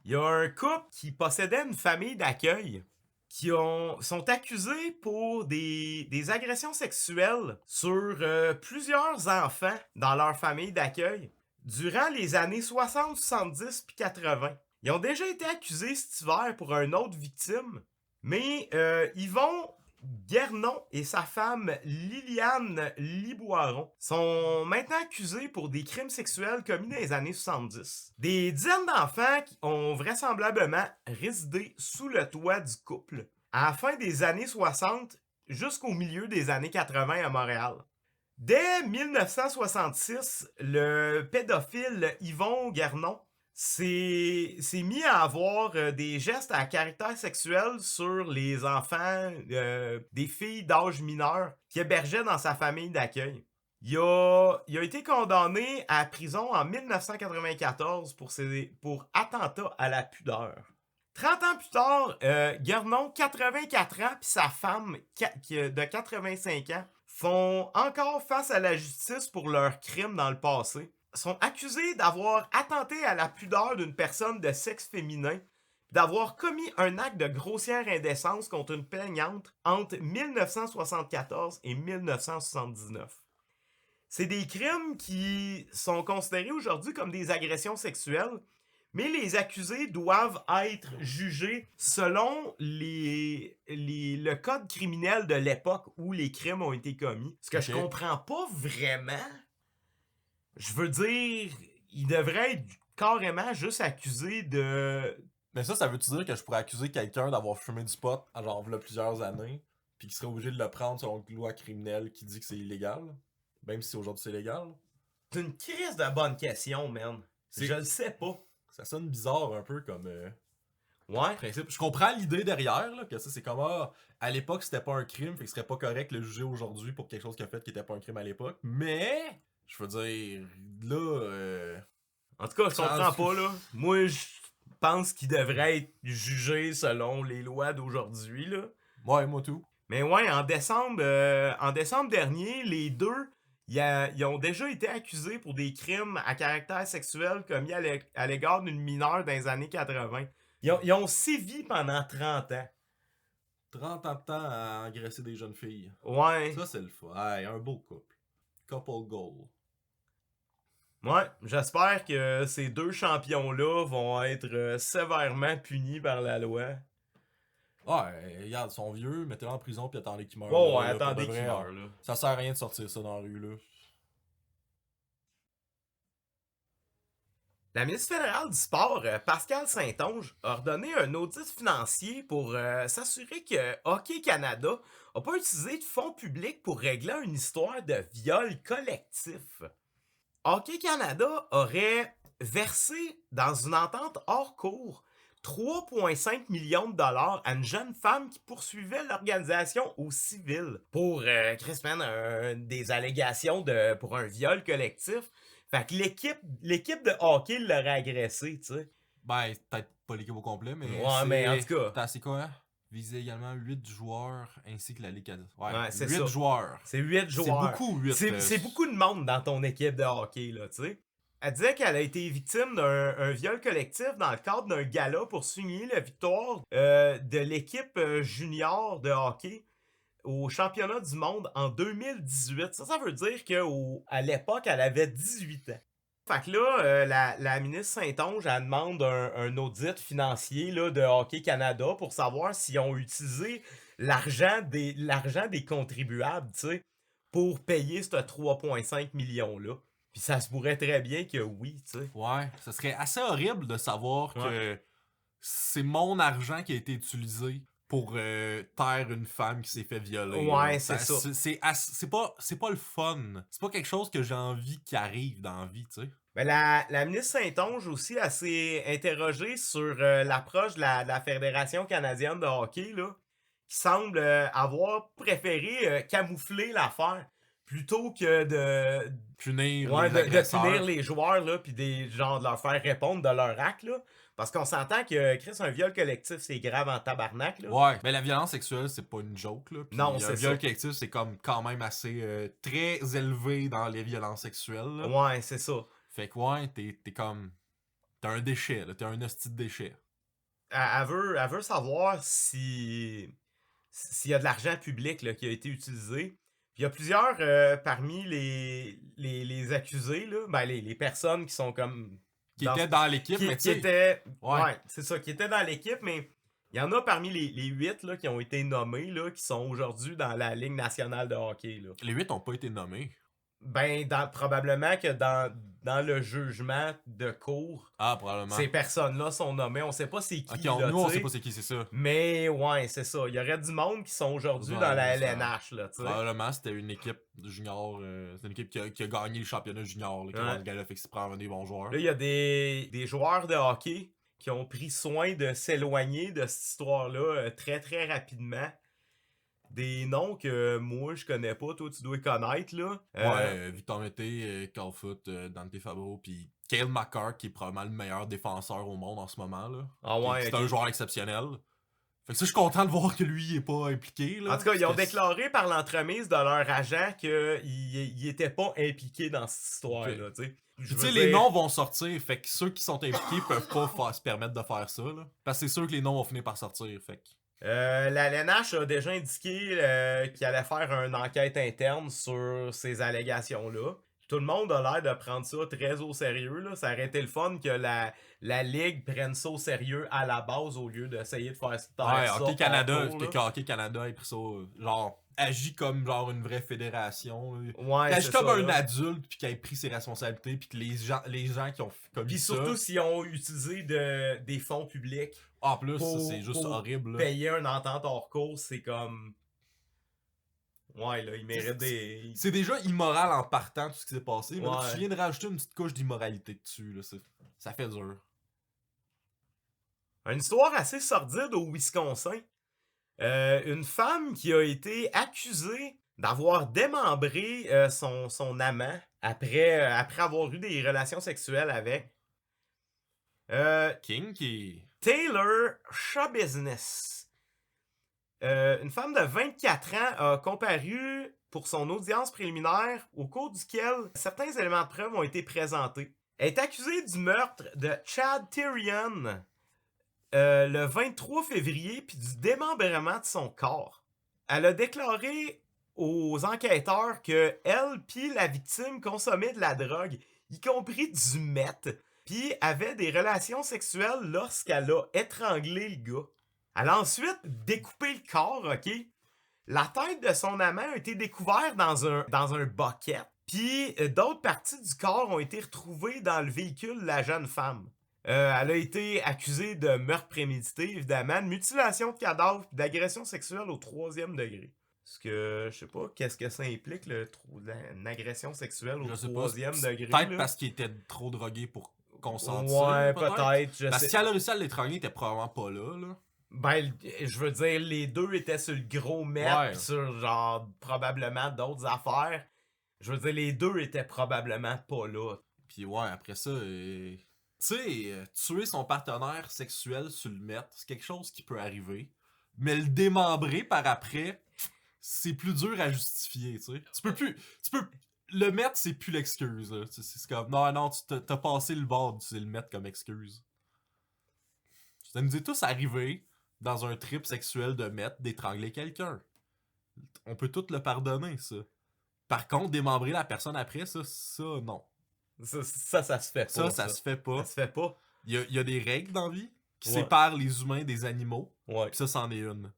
Il y a un couple qui possédait une famille d'accueil qui sont accusés pour des agressions sexuelles sur plusieurs enfants dans leur famille d'accueil durant les années 60, 70 puis 80. Ils ont déjà été accusés cet hiver pour une autre victime, mais Yvon Guernon et sa femme Liliane Liboiron sont maintenant accusés pour des crimes sexuels commis dans les années 70. Des dizaines d'enfants qui ont vraisemblablement résidé sous le toit du couple à la fin des années 60 jusqu'au milieu des années 80 à Montréal. Dès 1966, le pédophile Yvon Guernon s'est mis à avoir des gestes à caractère sexuel sur les enfants des filles d'âge mineur qui hébergeaient dans sa famille d'accueil. Il a été condamné à prison en 1994 pour attentat à la pudeur. 30 ans plus tard, Guernon, 84 ans, puis sa femme de 85 ans font encore face à la justice pour leurs crimes dans le passé. Sont accusés d'avoir attenté à la pudeur d'une personne de sexe féminin d'avoir commis un acte de grossière indécence contre une plaignante entre 1974 et 1979. C'est des crimes qui sont considérés aujourd'hui comme des agressions sexuelles, mais les accusés doivent être jugés selon le code criminel de l'époque où les crimes ont été commis. Ce que je comprends pas vraiment. Je veux dire, ils devraient être carrément juste accusés de... Mais ça veut-tu dire que je pourrais accuser quelqu'un d'avoir fumé du pot à genre v'là plusieurs années, puis qu'il serait obligé de le prendre selon une loi criminelle qui dit que c'est illégal? Même si aujourd'hui c'est légal? C'est une crise de bonne question, man. Je le sais pas. Ça sonne bizarre un peu comme Ouais. principe. Je comprends l'idée derrière, là, que ça c'est comme à l'époque c'était pas un crime, fait que ce serait pas correct de le juger aujourd'hui pour quelque chose qu'il a fait qui était pas un crime à l'époque. Mais, je veux dire, là... En tout cas, je comprends pas, là. Moi, je pense qu'il devrait être jugé selon les lois d'aujourd'hui, là. Ouais, moi tout. Mais ouais, en décembre dernier, les deux, ils ont déjà été accusés pour des crimes à caractère sexuel commis à l'égard d'une mineure dans les années 80. Ils ont sévi pendant 30 ans. 30 ans de temps à engraisser des jeunes filles. Ouais. Ça, c'est le fun. Ouais, un beau couple. Couple goal. Ouais, j'espère que ces deux champions-là vont être sévèrement punis par la loi. Ouais, regarde, ils sont vieux, mettez-les en prison puis attendez qu'ils meurent. Bon, ouais, là, attendez pour de qu'ils vrai, meurent, là. Ça sert à rien de sortir ça dans la rue, là. La ministre fédérale du Sport, Pascal Saint-Onge, a ordonné un audit financier pour s'assurer que Hockey Canada n'a pas utilisé de fonds publics pour régler une histoire de viol collectif. Hockey Canada aurait versé dans une entente hors cours 3,5 millions de dollars à une jeune femme qui poursuivait l'organisation au civil pour des allégations pour un viol collectif. Fait que l'équipe de hockey l'aurait agressé, tu sais. Ben, peut-être pas l'équipe au complet, mais. Ouais, mais en tout cas. Attends, c'est quoi? Visait également 8 joueurs ainsi que la Ligue Canadienne. Ouais, c'est 8 ça. joueurs. C'est 8 joueurs. C'est beaucoup, 8. C'est beaucoup de monde dans ton équipe de hockey, là, tu sais. Elle disait qu'elle a été victime d'un viol collectif dans le cadre d'un gala pour souligner la victoire de l'équipe junior de hockey au championnat du monde en 2018. Ça veut dire qu'à l'époque, elle avait 18 ans. Fait que là, la ministre Saint-Onge, elle demande un audit financier là, de Hockey Canada pour savoir s'ils ont utilisé l'argent des contribuables, tu sais, pour payer ce 3,5 millions-là. Puis ça se pourrait très bien que oui, tu sais. Ouais, ça serait assez horrible de savoir que c'est mon argent qui a été utilisé pour taire une femme qui s'est fait violer. Ouais, c'est ça. C'est pas le fun. C'est pas quelque chose que j'ai envie qui arrive dans la vie, tu sais. Ben la ministre Saint-Onge aussi, elle s'est interrogée sur l'approche de la Fédération canadienne de hockey, là, qui semble avoir préféré camoufler l'affaire plutôt que de punir les joueurs, là, puis de leur faire répondre de leur acte, là. Parce qu'on s'entend que, Chris, un viol collectif, c'est grave en tabarnak, là. Ouais, mais la violence sexuelle, c'est pas une joke, là. Puis non, c'est ça. Un viol collectif, c'est comme quand même assez très élevé dans les violences sexuelles, là. Ouais, c'est ça. Fait que ouais, t'es comme... T'es un déchet, là. T'es un hostie de déchet. Elle veut savoir s'il y a de l'argent public là, qui a été utilisé. Puis il y a plusieurs parmi les accusés, là, ben les personnes qui sont comme... Qui étaient dans l'équipe, mais tu sais... Ouais, c'est ça, qui étaient dans l'équipe, mais il y en a parmi les 8 là, qui ont été nommés, là, qui sont aujourd'hui dans la Ligue nationale de hockey. Là. Les 8 n'ont pas été nommés. Ben, probablement que dans le jugement de cour, probablement. Ces personnes-là sont nommées. On sait pas c'est qui. Okay, nous, on sait pas c'est qui, c'est ça. Mais ouais, c'est ça. Il y aurait du monde qui sont aujourd'hui dans la LNH. Là, probablement, c'était une équipe junior. C'est une équipe qui a gagné le championnat junior. Là, qui a gagné, fait que c'est probablement des bons joueurs. Là, il y a des joueurs de hockey qui ont pris soin de s'éloigner de cette histoire-là très très rapidement. Des noms que moi je connais pas, toi tu dois connaître là. Victor Mété, Carl Foot, Dante Fabro, puis Cale Makar qui est probablement le meilleur défenseur au monde en ce moment là. Ah ouais. C'est un joueur exceptionnel. Fait que ça, je suis content de voir que lui, il est pas impliqué, là. En tout cas, ils ont parce que déclaré par l'entremise de leur agent qu'ils étaient pas impliqués dans cette histoire-là, tu sais. Puis Je tu sais, veux les dire- noms vont sortir, fait que ceux qui sont impliqués peuvent pas se permettre de faire ça, là. Parce que c'est sûr que les noms vont finir par sortir, fait que... La LNH a déjà indiqué qu'il allait faire une enquête interne sur ces allégations-là. Tout le monde a l'air de prendre ça très au sérieux, là. Ça aurait été le fun que la Ligue prenne ça au sérieux à la base au lieu d'essayer de faire Ouais, ça Hockey Canada, autour, là. que Hockey Canada ait pris ça, genre, agit comme genre une vraie fédération. Là. Ouais, Qu'il agit c'est comme ça, un là. adulte, puis qu'il ait pris ses responsabilités, puis que les gens qui ont commis Puis ça... surtout s'ils ont utilisé des fonds publics En plus, ça, pour, c'est juste pour horrible. Là. payer une entente hors cours, c'est comme... Ouais, là, ils méritent des... C'est déjà immoral en partant tout ce qui s'est passé, mais là, Ouais. tu viens de rajouter une petite couche d'immoralité dessus. Là, ça fait dur. Une histoire assez sordide au Wisconsin. Une femme qui a été accusée d'avoir démembré son amant après avoir eu des relations sexuelles avec. King qui... Taylor Shawbusiness. Une femme de 24 ans a comparu pour son audience préliminaire au cours duquel certains éléments de preuve ont été présentés. Elle est accusée du meurtre de Chad Tyrion le 23 février puis du démembrement de son corps. Elle a déclaré aux enquêteurs que elle puis la victime consommaient de la drogue, y compris du meth, puis avait des relations sexuelles lorsqu'elle a étranglé le gars. Elle a ensuite découpé le corps, ok? La tête de son amant a été découverte dans un bucket. Puis d'autres parties du corps ont été retrouvées dans le véhicule de la jeune femme. Elle a été accusée de meurtre prémédité, évidemment, de mutilation de cadavre et d'agression sexuelle au 3e degré. Parce que, je sais pas, qu'est-ce que ça implique, une agression sexuelle au Je sais 3e pas, degré? peut-être là? parce qu'il était trop drogué pour consentir. Ouais, peut-être. Je Parce que sais. si elle a réussi à l'étrangler, il était probablement pas là. Ben, je veux dire, les deux étaient sur le gros mètre, Ouais. pis sur genre probablement d'autres affaires. Je veux dire, les deux étaient probablement pas là. Puis ouais, après ça, tu sais, tuer son partenaire sexuel sur le mètre, c'est quelque chose qui peut arriver. Mais le démembrer par après, c'est plus dur à justifier, tu sais. Le mètre, c'est plus l'excuse, là. C'est comme, non, t'as passé le bord d'utiliser le mètre comme excuse. Ça nous est tous arrivé, dans un trip sexuel de mètre, d'étrangler quelqu'un. On peut tout le pardonner, ça. Par contre, démembrer la personne après, ça, non. Ça se fait pas. Ça se fait pas. Ça se fait pas. Il y a des règles dans la vie qui Ouais. séparent les humains des animaux. Ouais. Puis ça, c'en est une.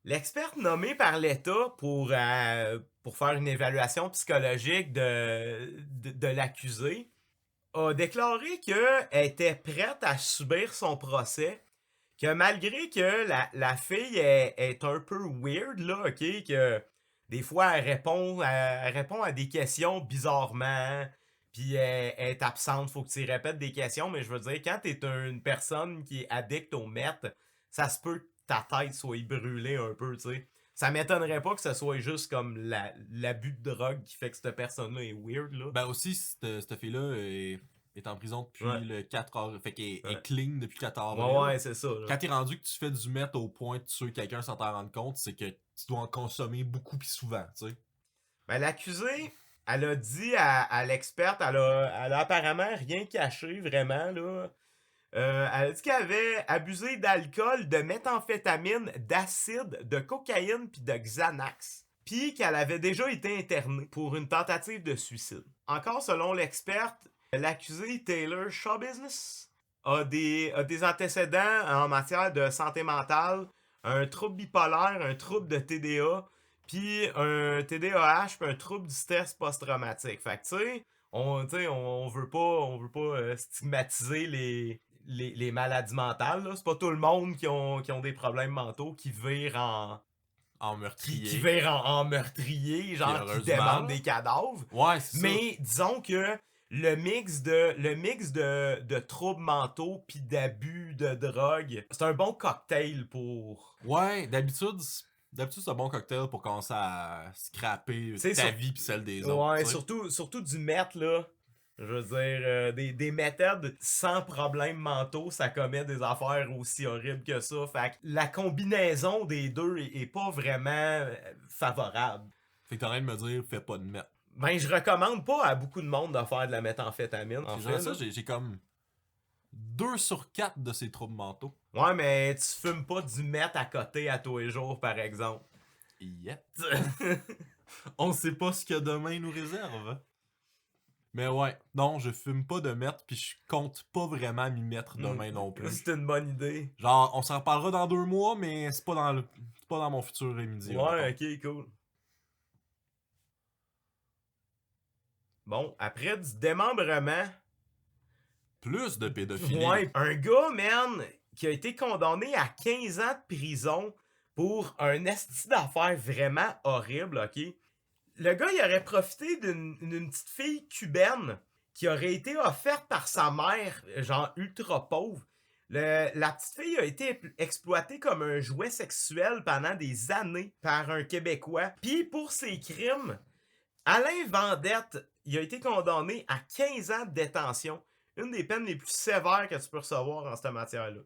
L'experte nommée par l'État pour faire une évaluation psychologique de l'accusé a déclaré qu'elle était prête à subir son procès, que malgré que la fille est un peu weird, là, ok, que des fois elle répond à des questions bizarrement, puis elle est absente, faut que tu y répètes des questions, mais je veux dire, quand t'es une personne qui est addicte au meth, ça se peut que ta tête soit brûlée un peu, tu sais. Ça m'étonnerait pas que ce soit juste comme l'abus de drogue qui fait que cette personne-là est weird, là. Ben aussi, cette fille-là est en prison depuis le 4 avril. Fait qu'elle est clean depuis 4 avril. Ouais, c'est ça. Là. Quand t'es rendu que tu fais du meth au point de tuer quelqu'un sans t'en rendre compte, c'est que tu dois en consommer beaucoup pis souvent, tu sais. Ben, l'accusée, elle a dit à l'experte, elle a apparemment rien caché vraiment, là. Elle a dit qu'elle avait abusé d'alcool, de méthamphétamine, d'acide, de cocaïne puis de Xanax. Puis qu'elle avait déjà été internée pour une tentative de suicide. Encore selon l'experte, l'accusé Taylor Shawbusiness a des antécédents en matière de santé mentale, un trouble bipolaire, un trouble de TDA, puis un TDAH, puis un trouble du stress post-traumatique. Fait que tu sais, on veut pas stigmatiser les maladies mentales. Là. C'est pas tout le monde qui ont des problèmes mentaux qui virent en meurtrier. Qui virent en meurtrier, genre qui demandent des cadavres. Ouais, c'est ça. Mais disons que le mix de troubles mentaux puis d'abus de drogue, c'est un bon cocktail pour... Ouais, d'habitude c'est un bon cocktail pour commencer à scraper ta vie pis celle des autres. Ouais, surtout du meth, là. Je veux dire, des méthodes sans problèmes mentaux, ça commet des affaires aussi horribles que ça. Fait que la combinaison des deux est pas vraiment favorable. Fait que t'es en train de me dire, fais pas de meth. Ben, je recommande pas à beaucoup de monde de faire de la méthamphétamine. En C'est fait, genre ça, là. j'ai comme 2 sur 4 de ces troubles mentaux. Ouais, mais tu fumes pas du meth à côté à tous les jours, par exemple. Yet. On sait pas ce que demain nous réserve. Mais ouais, non, je fume pas de meth, puis je compte pas vraiment m'y mettre demain non plus. C'est une bonne idée. Genre, on s'en reparlera dans 2 mois, mais c'est pas c'est pas dans mon futur immédiat. Ouais, mettons. ok, cool. Bon, après du démembrement, Plus de pédophilie. ouais, un gars, man, qui a été condamné à 15 ans de prison pour un esti d'affaires vraiment horrible, ok? Le gars, il aurait profité d'une petite fille cubaine qui aurait été offerte par sa mère, genre ultra pauvre. La petite fille a été exploitée comme un jouet sexuel pendant des années par un Québécois. Puis pour ses crimes, Alain Vendette, il a été condamné à 15 ans de détention. Une des peines les plus sévères que tu peux recevoir en cette matière-là.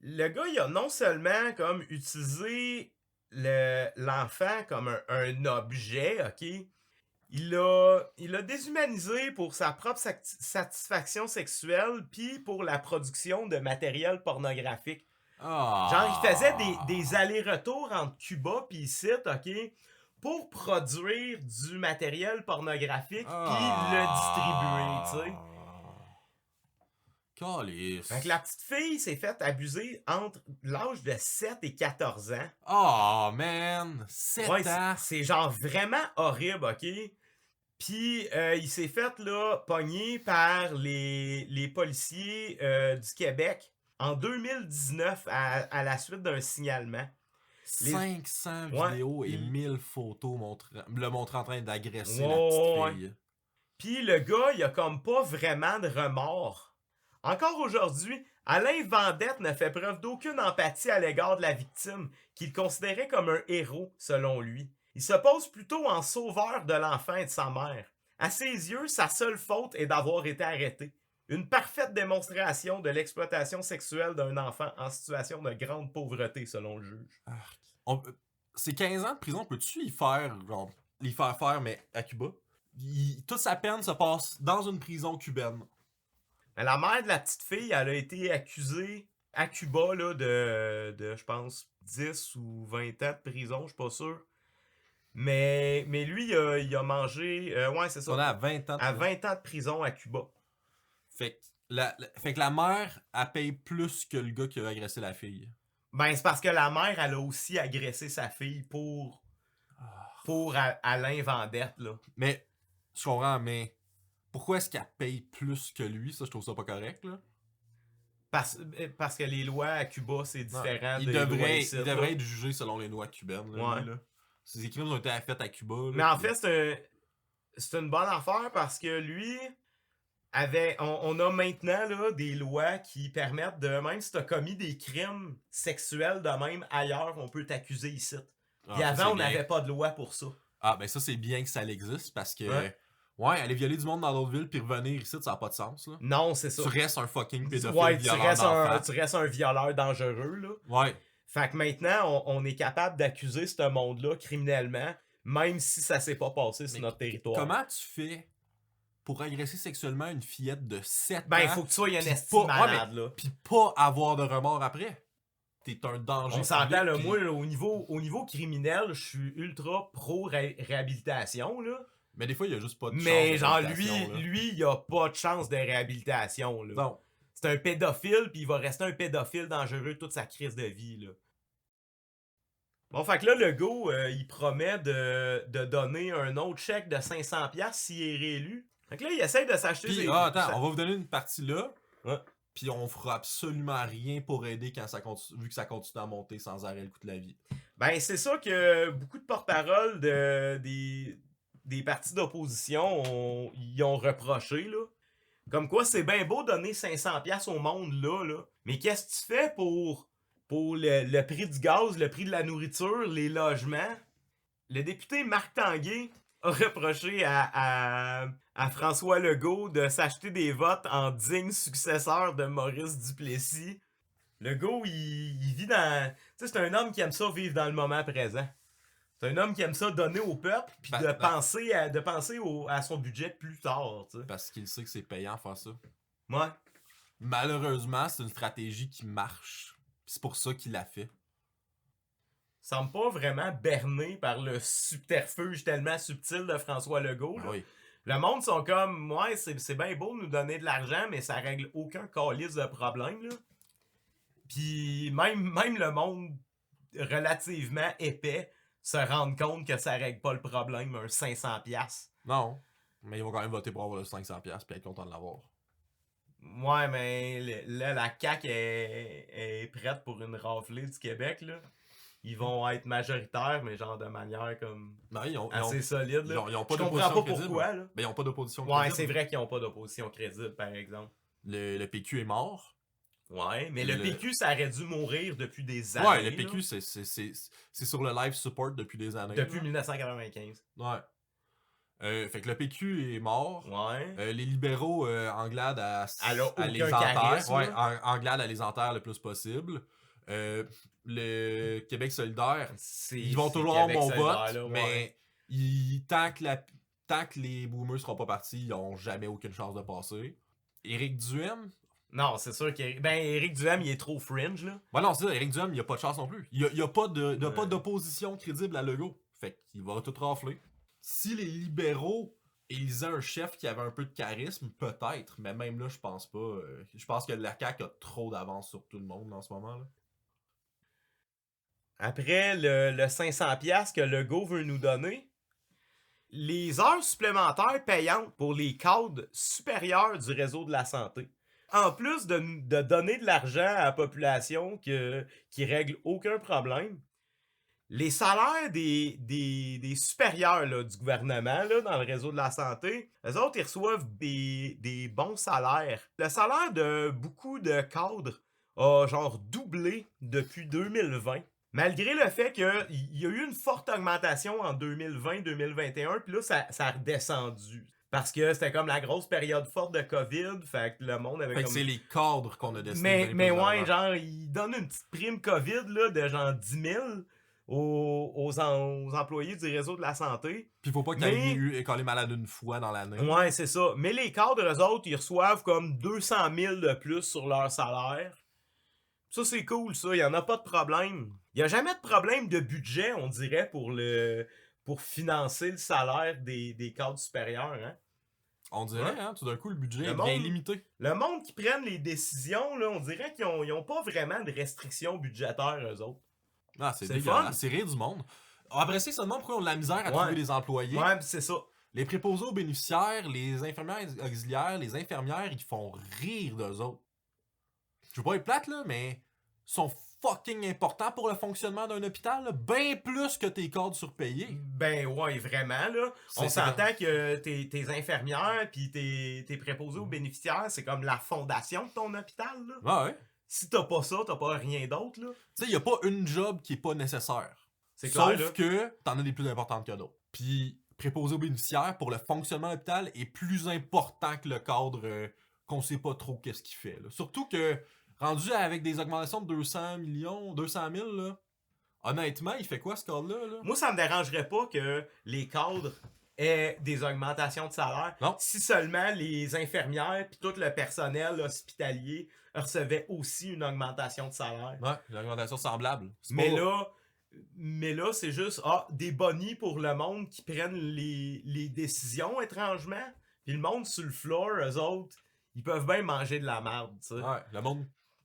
Le gars, il a non seulement comme utilisé l'enfant comme un objet, ok? Il l'a déshumanisé pour sa propre satisfaction sexuelle puis pour la production de matériel pornographique. Ah. Genre, il faisait des allers-retours entre Cuba puis ici, ok? Pour produire du matériel pornographique puis le distribuer, tu sais. Calice. Fait que la petite fille s'est faite abuser entre l'âge de 7 et 14 ans. Oh man, 7 Ouais, ans. c'est genre vraiment horrible, ok? Puis il s'est fait là pogner par les policiers du Québec en 2019 à la suite d'un signalement. 500 Ouais, vidéos et 1000 photos le montrant en train d'agresser la Ouais. petite fille. Puis le gars, il a comme pas vraiment de remords. Encore aujourd'hui, Alain Vendette ne fait preuve d'aucune empathie à l'égard de la victime, qu'il considérait comme un héros, selon lui. Il se pose plutôt en sauveur de l'enfant et de sa mère. À ses yeux, sa seule faute est d'avoir été arrêté. Une parfaite démonstration de l'exploitation sexuelle d'un enfant en situation de grande pauvreté, selon le juge. Ces 15 ans de prison, peux-tu les faire faire, mais à Cuba? Toute sa peine se passe dans une prison cubaine. Mais la mère de la petite fille, elle a été accusée à Cuba là, de je pense, 10 ou 20 ans de prison, je suis pas sûr. Mais lui, il a mangé. Ouais, c'est ça. On est à 20 ans. À 20 ans de prison à Cuba. Fait que la mère, elle paye plus que le gars qui a agressé la fille. Ben, c'est parce que la mère, elle a aussi agressé sa fille pour Alain Vendette, là. Mais, je comprends, mais pourquoi est-ce qu'elle paye plus que lui? Ça, je trouve ça pas correct, là. Parce que les lois à Cuba, c'est différent Il des lois ici, il devrait être jugé selon les lois cubaines, là, Ouais. lui, là. Ses crimes ont été faits à Cuba, là. Mais en fait, c'est une bonne affaire parce que lui, on a maintenant là, des lois qui permettent de, même si tu as commis des crimes sexuels de même ailleurs, on peut t'accuser ici. Puis ça, avant, c'est on bien. n'avait pas de loi pour ça. Ah, ben ça, c'est bien que ça existe parce que. Ouais. Aller violer du monde dans d'autres villes puis revenir ici, ça n'a pas de sens, là. Non, c'est ça. Tu restes un fucking pédophile Ouais, violent tu restes un violeur dangereux, là. Ouais. Fait que maintenant, on est capable d'accuser ce monde-là criminellement, même si ça s'est pas passé sur notre territoire. Comment tu fais pour agresser sexuellement une fillette de 7 ans? Ben, il faut que tu sois un pis estime pas- malade, là. Pis pas avoir de remords après. T'es un danger. On s'entend, là, public, moi, là, au niveau criminel, je suis ultra pro-réhabilitation, là. Mais des fois, il y a juste pas de Mais chance. genre, de réhabilitation, là. lui, il a pas de chance de réhabilitation, là. Non. C'est un pédophile, puis il va rester un pédophile dangereux toute sa crise de vie, là. Bon, fait que là, le gars, il promet de donner un autre chèque de 500$ s'il est réélu. Fait que là, il essaie de s'acheter Puis, ses... attends, on va vous donner une partie là. Ouais. Puis on fera absolument rien pour aider quand vu que ça continue à monter sans arrêt le coût de la vie. Ben, c'est ça que beaucoup de porte-parole des partis d'opposition y ont reproché, là. Comme quoi, c'est bien beau donner 500$ au monde, là. Mais qu'est-ce que tu fais pour le prix du gaz, le prix de la nourriture, les logements? Le député Marc Tanguay, a reproché à François Legault de s'acheter des votes en digne successeur de Maurice Duplessis. Legault, il vit dans... Tu sais, c'est un homme qui aime ça vivre dans le moment présent. C'est un homme qui aime ça donner au peuple, puis de penser à son budget plus tard, tu sais. Parce qu'il sait que c'est payant faire ça. Ouais. Malheureusement, c'est une stratégie qui marche. C'est pour ça qu'il l'a fait. Semble pas vraiment berné par le subterfuge tellement subtil de François Legault. Oui. Le monde sont comme, ouais, c'est bien beau de nous donner de l'argent, mais ça règle aucun calice de problème, là. Puis même le monde relativement épais se rend compte que ça règle pas le problème, un 500$. Non. Mais ils vont quand même voter pour avoir le 500$ puis être contents de l'avoir. Ouais, mais là, la CAQ est prête pour une raflée du Québec, là. Ils vont être majoritaires, mais genre de manière comme Non, assez solide, là. Ils ont pas Je comprends pas crédible. pourquoi, là. Ben, ils ont pas d'opposition Ouais, crédible. c'est vrai qu'ils ont pas d'opposition crédible, par exemple. Le PQ est mort. Ouais, mais le PQ, ça aurait dû mourir depuis des années. Ouais, le PQ, c'est sur le live support depuis des années. Depuis 1995. Ouais. Fait que le PQ est mort. Ouais. Les libéraux, Anglade à les aucun enterre. charisme, Ouais, là. Anglade à les enterre le plus possible. Le Québec solidaire, ils vont toujours avoir mon vote, là, mais tant que les boomers seront pas partis, ils n'ont jamais aucune chance de passer. Éric Duhaime? Non, c'est sûr qu'Éric Duhaime, il est trop fringe, là. Ouais, non, c'est ça, Éric Duhaime, il a pas de chance non plus. Il y a pas d'opposition crédible à Legault. Fait qu'il va tout rafler. Si les libéraux élisaient un chef qui avait un peu de charisme, peut-être, mais même là, je pense pas. Je pense que la CAQ a trop d'avance sur tout le monde en ce moment, là. Après le 500$ que Legault veut nous donner, les heures supplémentaires payantes pour les cadres supérieurs du réseau de la santé. En plus de donner de l'argent à la population qui règle aucun problème, les salaires des supérieurs là, du gouvernement là, dans le réseau de la santé, eux autres, ils reçoivent des bons salaires. Le salaire de beaucoup de cadres a genre doublé depuis 2020. Malgré le fait qu'il y a eu une forte augmentation en 2020-2021, puis là, ça a redescendu. Parce que c'était comme la grosse période forte de COVID, fait que le monde avait Fait que comme... c'est les cadres qu'on a décidé. Mais ouais, genre, ils donnent une petite prime COVID, là, de genre 10 000 aux employés du réseau de la santé. Puis faut pas qu'il y ait eu qu'on est malade une fois dans l'année. Ouais, c'est ça. Mais les cadres, eux autres, ils reçoivent comme 200 000 de plus sur leur salaire. Ça, c'est cool, ça. Il y en a pas de problème. Il y a jamais de problème de budget, on dirait, pour financer le salaire des cadres supérieurs, hein. On dirait, hein, tout d'un coup, le budget est monde- bien limité. Le monde qui prennent les décisions, là, on dirait qu'ils ont pas vraiment de restrictions budgétaires, eux autres. Ah, c'est C'est dégueulasse. fun. C'est rire du monde. Après ça, ils se demandent pourquoi ils ont de la misère à trouver des employés. Ouais, c'est ça. Les préposés aux bénéficiaires, les infirmières auxiliaires, les infirmières, ils font rire d'eux autres. Je veux pas être plate, là, mais ils sont fucking importants pour le fonctionnement d'un hôpital, là. Bien plus que tes cadres surpayés. Ben ouais, vraiment, là. On s'entend que tes infirmières pis tes préposés aux bénéficiaires, c'est comme la fondation de ton hôpital, là. Ah ouais. Si t'as pas ça, t'as pas rien d'autre, là. Tu sais, y a pas une job qui est pas nécessaire. C'est clair, là. Sauf que t'en as des plus importantes que d'autres. Puis, préposé aux bénéficiaires, pour le fonctionnement de l'hôpital, est plus important que le cadre qu'on sait pas trop qu'est-ce qu'il fait, là. Surtout que, rendu avec des augmentations de 200 000, là, honnêtement, il fait quoi ce cadre-là, là? Moi, ça me dérangerait pas que les cadres aient des augmentations de salaire. Non. Si seulement les infirmières puis tout le personnel hospitalier recevaient aussi une augmentation de salaire. Ouais, une augmentation semblable. Mais là, c'est juste des bonnies pour le monde qui prennent les décisions étrangement. Puis le monde sur le floor, eux autres, ils peuvent bien manger de la merde, tu sais. Ouais,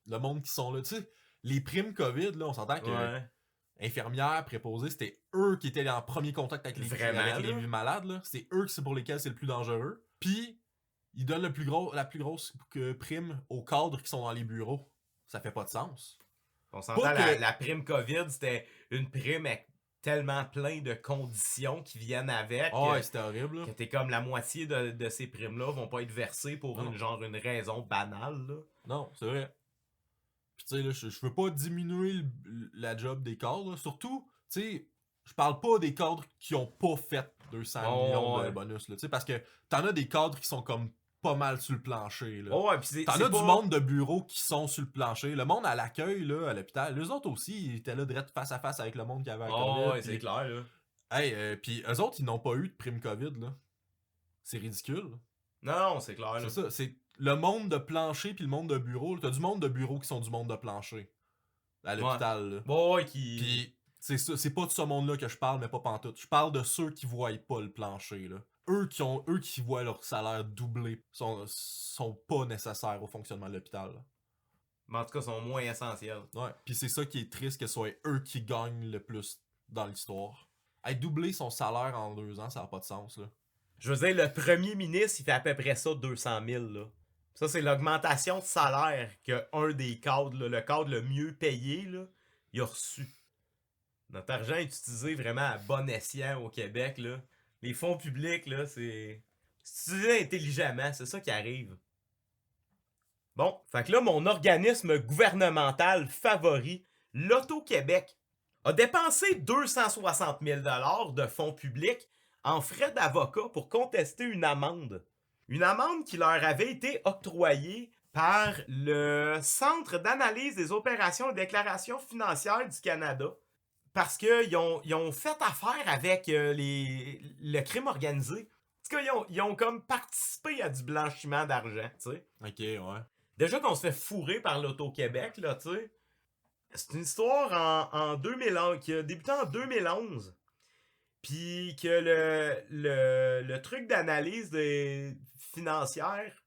le monde qui sont là. Tu sais, les primes COVID, là, on s'entend que Ouais. infirmières, préposées, c'était eux qui étaient en premier contact avec les malades, là. C'est eux pour lesquels c'est le plus dangereux. Puis, ils donnent la plus grosse prime aux cadres qui sont dans les bureaux. Ça fait pas de sens. On s'entend, la prime COVID, c'était une prime avec tellement plein de conditions qui viennent avec. Oh, ouais, c'était horrible, là. Que t'es comme la moitié de ces primes-là vont pas être versées pour une raison banale, là. Non, c'est vrai. Puis tu sais, là, je veux pas diminuer la job des cadres, là. Surtout, tu sais, je parle pas des cadres qui ont pas fait 200 millions de bonus, là. Tu sais, parce que t'en as des cadres qui sont comme pas mal sur le plancher, là. Oh, ouais, pis T'en as du monde de bureau qui sont sur le plancher. Le monde à l'accueil, là, à l'hôpital, eux autres aussi, ils étaient là direct face à face avec le monde qui avait la COVID. ouais, c'est clair, là. Hey, pis eux autres, ils n'ont pas eu de prime COVID, là. C'est ridicule. Non, c'est clair, là. C'est ça, c'est le monde de plancher puis le monde de bureau. T'as du monde de bureau qui sont du monde de plancher. À l'hôpital, là. Ouais, qui... Pis, c'est pas de ce monde-là que je parle, mais pas pantoute. Je parle de ceux qui voient pas le plancher, là. Eux qui voient leur salaire doubler sont pas nécessaires au fonctionnement de l'hôpital, là. Mais en tout cas, sont moins essentiels. Ouais, pis c'est ça qui est triste, que ce soit eux qui gagnent le plus dans l'histoire. Hey, doubler son salaire en 2 ans, ça a pas de sens, là. Je veux dire, le premier ministre, il fait à peu près ça 200 000, là. Ça, c'est l'augmentation de salaire qu'un des cadres, là, le cadre le mieux payé, là, il a reçu. Notre argent est utilisé vraiment à bon escient au Québec, là. Les fonds publics, là, c'est utilisé intelligemment, c'est ça qui arrive. Bon, fait que là, mon organisme gouvernemental favori, l'Auto-Québec, a dépensé 260 000 $ de fonds publics en frais d'avocat pour contester une amende. Une amende qui leur avait été octroyée par le Centre d'analyse des opérations et déclarations financières du Canada parce qu'ils ont fait affaire avec le crime organisé. En tout cas, ils ont comme participé à du blanchiment d'argent, tu sais. Ok, ouais. Déjà qu'on se fait fourrer par l'Auto-Québec, là, tu sais. C'est une histoire en 2011, qui a débuté en 2011. Puis que le truc d'analyse financière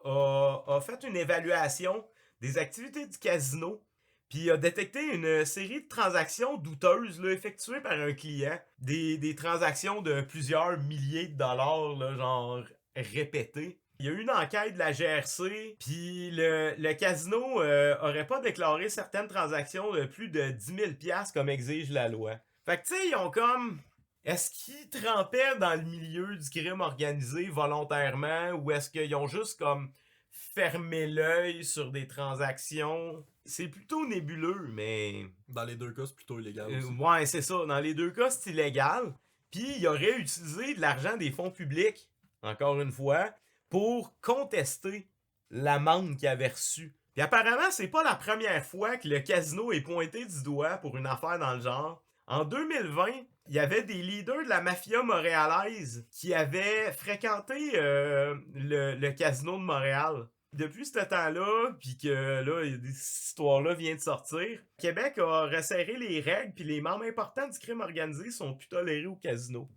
a fait une évaluation des activités du casino. Puis a détecté une série de transactions douteuses là, effectuées par un client. Des transactions de plusieurs milliers de dollars, là, genre répétées. Il y a eu une enquête de la GRC, puis le casino aurait pas déclaré certaines transactions de plus de 10 000 $ comme exige la loi. Fait que tu sais, ils ont comme... Est-ce qu'ils trempaient dans le milieu du crime organisé volontairement, ou est-ce qu'ils ont juste comme fermé l'œil sur des transactions? C'est plutôt nébuleux, mais... Dans les deux cas, c'est plutôt illégal aussi. Ouais, c'est ça. Dans les deux cas, c'est illégal. Puis il aurait utilisé de l'argent des fonds publics, encore une fois, pour contester l'amende qu'il avait reçue. Puis apparemment, c'est pas la première fois que le casino est pointé du doigt pour une affaire dans le genre. En 2020, il y avait des leaders de la mafia montréalaise qui avaient fréquenté le casino de Montréal. Depuis ce temps-là, puis que là, cette histoire-là vient de sortir, Québec a resserré les règles, puis les membres importants du crime organisé sont plus tolérés au casino.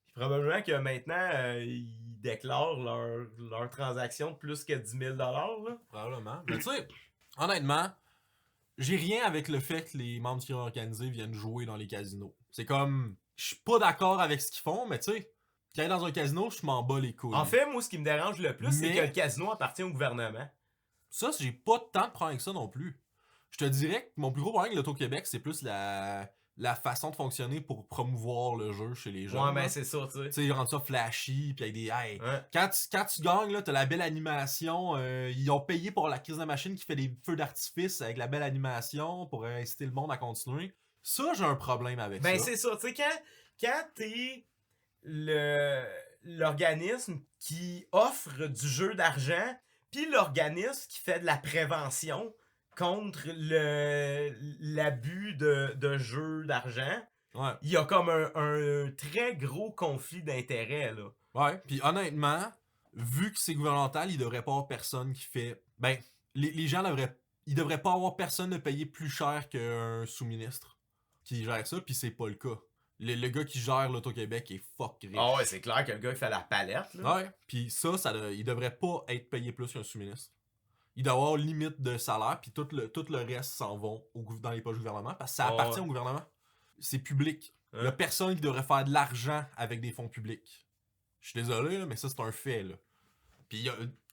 Puis probablement que maintenant, ils déclarent leur transaction de plus que 10 000 $. Là. Probablement. Mais tu sais, honnêtement, j'ai rien avec le fait que les membres du crime organisé viennent jouer dans les casinos. C'est comme... Je suis pas d'accord avec ce qu'ils font, mais tu sais, quand ils sont dans un casino, je m'en bats les couilles. En fait, moi, ce qui me dérange le plus, c'est que le casino appartient au gouvernement. Ça, j'ai pas tant de problème avec ça non plus. Je te dirais que mon plus gros problème avec l'Auto-Québec, c'est plus la façon de fonctionner pour promouvoir le jeu chez les gens. Ouais, ben c'est ça, tu sais. Tu sais, ils rendent ça flashy, pis avec des... Hey, ouais. Quand tu gagnes, là, t'as la belle animation. Ils ont payé pour la crise de machine qui fait des feux d'artifice avec la belle animation pour inciter le monde à continuer. Ça, j'ai un problème avec ça. Ben c'est ça, tu sais, quand t'es l'organisme qui offre du jeu d'argent, puis l'organisme qui fait de la prévention contre l'abus de jeu d'argent, ouais. Il y a comme un très gros conflit d'intérêts, là. Ouais, puis honnêtement, vu que c'est gouvernemental, il devrait pas avoir personne qui fait... Ben, les gens ils devraient pas avoir personne de payer plus cher qu'un sous-ministre qui gère ça, puis c'est pas le cas. Le gars qui gère l'Auto-Québec est fuck riche. Ah ouais, c'est clair que le gars il fait la palette, là. Ouais, puis il devrait pas être payé plus qu'un sous-ministre. Il doit avoir limite de salaire, puis tout le reste s'en vont dans les poches du gouvernement, parce que ça appartient au gouvernement. C'est public. Il y a personne qui devrait faire de l'argent avec des fonds publics. Je suis désolé, là, mais ça, c'est un fait, là. Puis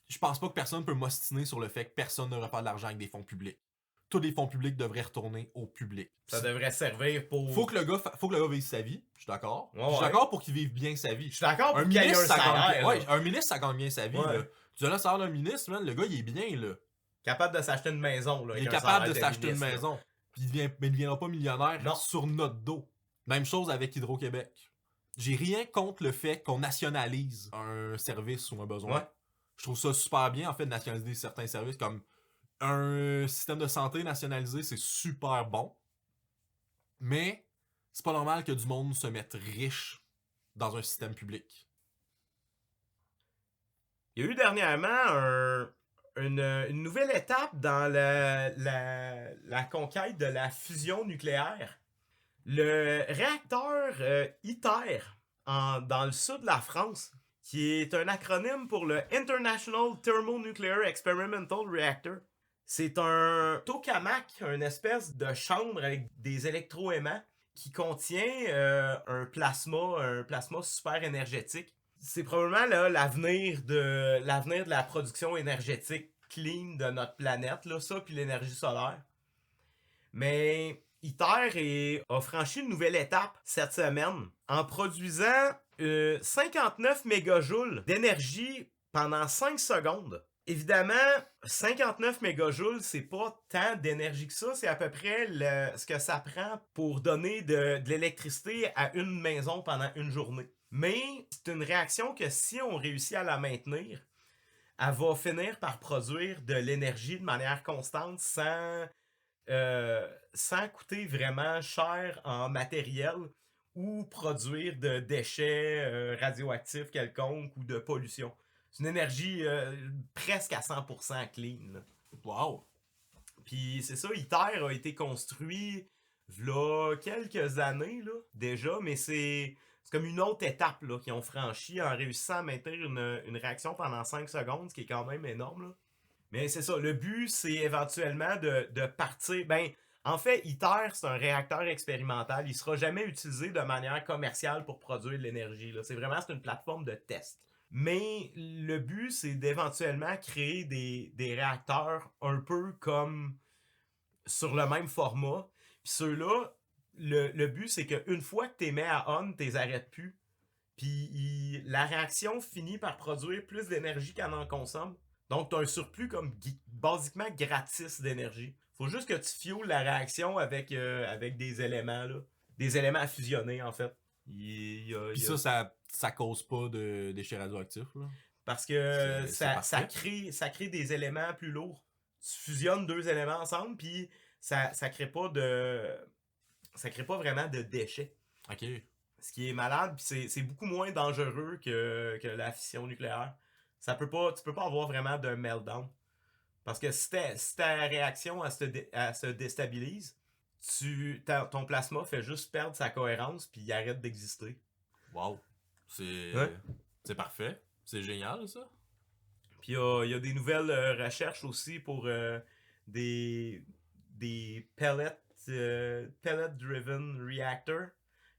je pense pas que personne peut m'ostiner sur le fait que personne ne devrait faire de l'argent avec des fonds publics. Tous les fonds publics devraient retourner au public. Ça devrait servir pour... Faut que le gars vive sa vie, je suis d'accord. Ouais, je suis d'accord pour qu'il vive bien sa vie. Je suis d'accord pour qu'il y ait un salaire. Ouais, un ministre, ça gagne bien sa vie, là. Tu donnes le salaire d'un ministre, man, le gars, il est bien, là. Capable de s'acheter une maison, là. Il est capable de s'acheter une maison. Puis mais il ne deviendra pas millionnaire sur notre dos. Même chose avec Hydro-Québec. j'ai rien contre le fait qu'on nationalise un service ou un besoin. Ouais. Je trouve ça super bien, en fait, de nationaliser certains services. Comme un système de santé nationalisé, c'est super bon. Mais c'est pas normal que du monde se mette riche dans un système public. Il y a eu dernièrement une nouvelle étape dans la conquête de la fusion nucléaire. Le réacteur ITER dans le sud de la France, qui est un acronyme pour le International Thermonuclear Experimental Reactor. C'est un tokamak, une espèce de chambre avec des électroaimants qui contient un plasma super énergétique. C'est probablement là, l'avenir de la production énergétique clean de notre planète, là, ça, puis l'énergie solaire. Mais ITER a franchi une nouvelle étape cette semaine en produisant 59 mégajoules d'énergie pendant 5 secondes. Évidemment, 59 mégajoules, c'est pas tant d'énergie que ça. C'est à peu près ce que ça prend pour donner de l'électricité à une maison pendant une journée. Mais c'est une réaction que si on réussit à la maintenir, elle va finir par produire de l'énergie de manière constante sans coûter vraiment cher en matériel ou produire de déchets radioactifs quelconques ou de pollution. C'est une énergie presque à 100% clean. Là. Wow! Puis c'est ça, ITER a été construit là quelques années là, déjà, mais c'est comme une autre étape là, qu'ils ont franchi en réussissant à maintenir une réaction pendant 5 secondes, ce qui est quand même énorme. Là. Mais c'est ça, le but, c'est éventuellement de partir. Ben, en fait, ITER, c'est un réacteur expérimental. Il sera jamais utilisé de manière commerciale pour produire de l'énergie. Là. C'est une plateforme de test. Mais le but, c'est d'éventuellement créer des réacteurs un peu comme sur le même format. Puis ceux-là, le but, c'est qu'une fois que tu les mets à on, tu les arrêtes plus. Puis la réaction finit par produire plus d'énergie qu'elle en consomme. Donc, tu as un surplus comme basiquement gratis d'énergie. Faut juste que tu fuels la réaction avec des éléments, là. Des éléments à fusionner, en fait. Puis ça cause pas de déchets radioactifs, là. Parce que ça crée des éléments plus lourds. Tu fusionnes deux éléments ensemble, puis ça crée pas vraiment de déchets. Ok. Ce qui est malade, puis c'est beaucoup moins dangereux que la fission nucléaire. Tu peux pas avoir vraiment de meltdown. Parce que si ta réaction se déstabilise, ton plasma fait juste perdre sa cohérence puis il arrête d'exister. Wow. C'est parfait. C'est génial, ça. Puis il y a des nouvelles recherches aussi pour des pellet-driven reactors.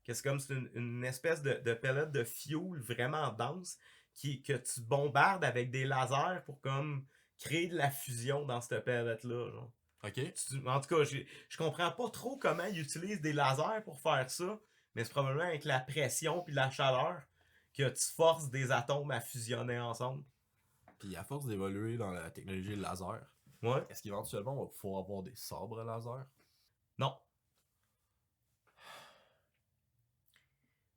Que c'est comme une espèce de pellet de fuel vraiment dense que tu bombardes avec des lasers pour comme créer de la fusion dans cette pellet-là. Genre. Ok. En tout cas, je comprends pas trop comment ils utilisent des lasers pour faire ça, mais c'est probablement avec la pression puis la chaleur que tu forces des atomes à fusionner ensemble. Puis à force d'évoluer dans la technologie laser, Ouais. est-ce qu'éventuellement on va pouvoir avoir des sabres laser? Non.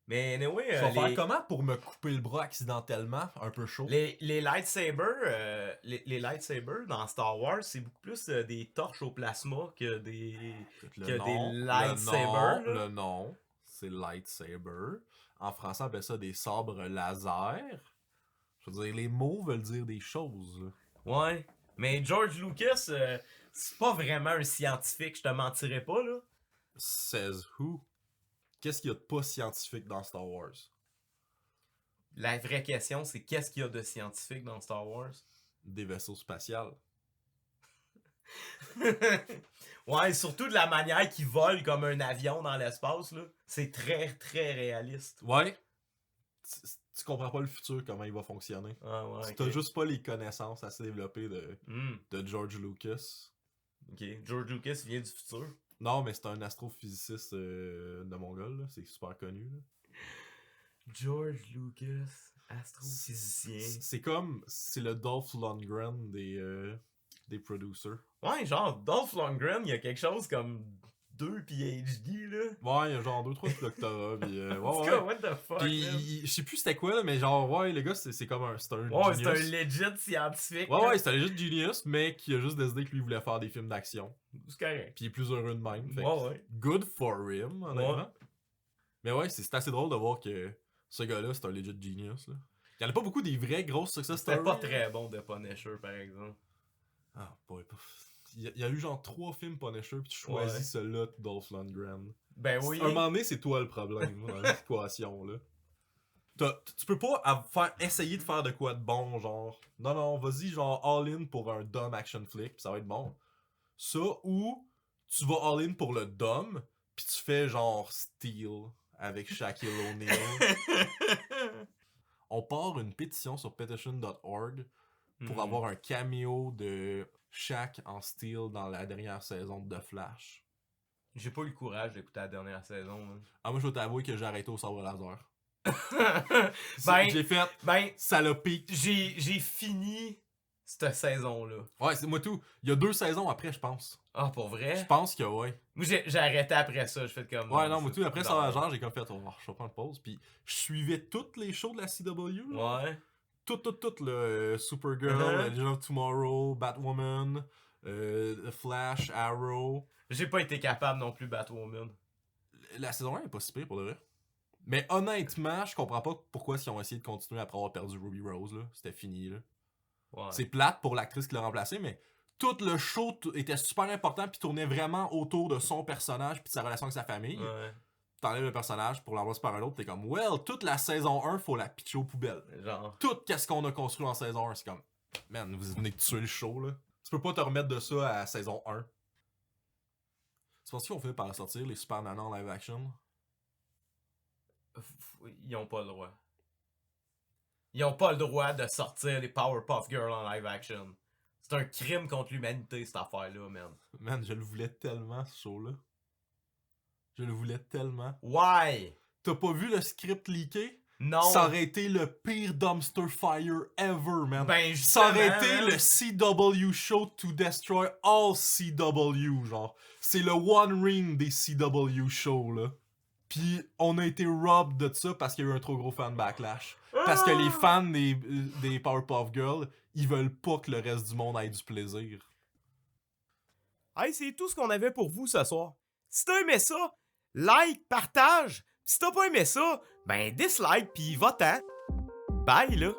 Mais anyway, je vais faire comment pour me couper le bras accidentellement, un peu chaud? Les lightsabers, les lightsabers dans Star Wars, c'est beaucoup plus des torches au plasma que des lightsabers. Le nom, c'est lightsaber. En français, on appelle ça des sabres laser. Je veux dire, les mots veulent dire des choses. Là. Ouais, mais George Lucas, c'est pas vraiment un scientifique, je te mentirais pas, là. Says who? Qu'est-ce qu'il y a de pas scientifique dans Star Wars? La vraie question, c'est qu'est-ce qu'il y a de scientifique dans Star Wars? Des vaisseaux spatials. Ouais, surtout de la manière qu'ils volent comme un avion dans l'espace, là. C'est très, très réaliste. Ouais. Tu comprends pas le futur, comment il va fonctionner. Ah ouais, T'as juste pas les connaissances assez développées de George Lucas. Ok, George Lucas vient du futur. Non, mais c'est un astrophysiciste de Mongol, là. C'est super connu. Là. George Lucas, astrophysicien. C'est le Dolph Lundgren des producers. Ouais, genre, Dolph Lundgren, il y a quelque chose comme 2 PhD, là. Ouais, il y a genre 2-3 doctorats, pis ouais, En tout ouais. cas, what the fuck, Pis man? je sais plus c'était quoi, là, mais genre, ouais, le gars, c'est comme un... C'est un Ouais, c'est un genius. legit scientifique. Ouais, là. ouais, c'est un legit genius, mais qui a juste décidé que lui voulait faire des films d'action. C'est correct. Pis il est plus heureux de même. Fait que Ouais. good for him, honnêtement. Ouais. Mais ouais, c'est assez drôle de voir que ce gars-là, c'est un legit genius, là. Il y en a pas beaucoup des vrais grosses success stories. C'était pas très bon de Punisher, par exemple. Ah, boy, il y a eu genre 3 films Punisher, pis tu choisis celui-là, Dolph Lundgren. Ben oui. Un moment donné, c'est toi le problème dans l'équation, là. Tu peux pas essayer de faire de quoi de bon, genre. Non, vas-y, genre all-in pour un dumb action flick, pis ça va être bon. Ça, ou tu vas all-in pour le dumb, pis tu fais genre Steel avec Shaquille O'Neal. On part une pétition sur petition.org pour avoir un cameo de Shaq en Steel dans la dernière saison de The Flash. J'ai pas eu le courage d'écouter la dernière saison. Hein. Ah, moi, je vais t'avouer que j'ai arrêté au sabre laser. Ben, J'ai fait, ça l'a piqué. j'ai fini cette saison-là. Ouais, c'est moi tout. Il y a 2 saisons après, je pense. Ah, pour vrai? Je pense que ouais. Moi, j'ai arrêté après ça. J'ai fait comme... Ouais, non, moi tout. Après non. ça, genre, j'ai comme fait, oh, je vais prendre pause. Puis je suivais toutes les shows de la CW. Là. Ouais. Tout, le Supergirl, Legend of Tomorrow, Batwoman, Flash, Arrow. J'ai pas été capable non plus, Batwoman. La saison 1 est pas si pire pour le vrai. Mais honnêtement, je comprends pas pourquoi ils ont essayé de continuer après avoir perdu Ruby Rose. Là. C'était fini. Là. Ouais. C'est plate pour l'actrice qui l'a remplacée, mais tout le show était super important puis tournait vraiment autour de son personnage puis de sa relation avec sa famille. Ouais. T'enlèves le personnage pour l'envoyer par un autre, t'es comme, well, toute la saison 1, faut la pitcher aux poubelles. Genre. Tout qu'est-ce qu'on a construit en saison 1, c'est comme, man, vous venez de tuer le show, là. Tu peux pas te remettre de ça à saison 1. Tu penses qu'on finit par sortir les Super Nana en live action? Ils ont pas le droit. Ils ont pas le droit de sortir les Powerpuff Girls en live action. C'est un crime contre l'humanité, cette affaire-là, man. Man, je le voulais tellement, ce show-là. Je le voulais tellement. Why? T'as pas vu le script leaké? Non. Ça aurait été le pire dumpster fire ever, man. Ben, ça aurait été man. le CW show to destroy all CW, genre. C'est le One Ring des CW shows, là. Puis on a été robbed de ça parce qu'il y a eu un trop gros fan backlash. Parce que les fans des Powerpuff Girls, ils veulent pas que le reste du monde ait du plaisir. Hey, c'est tout ce qu'on avait pour vous ce soir. Si t'as aimé ça, like, partage. Si t'as pas aimé ça, ben dislike pis va-t'en. Bye là.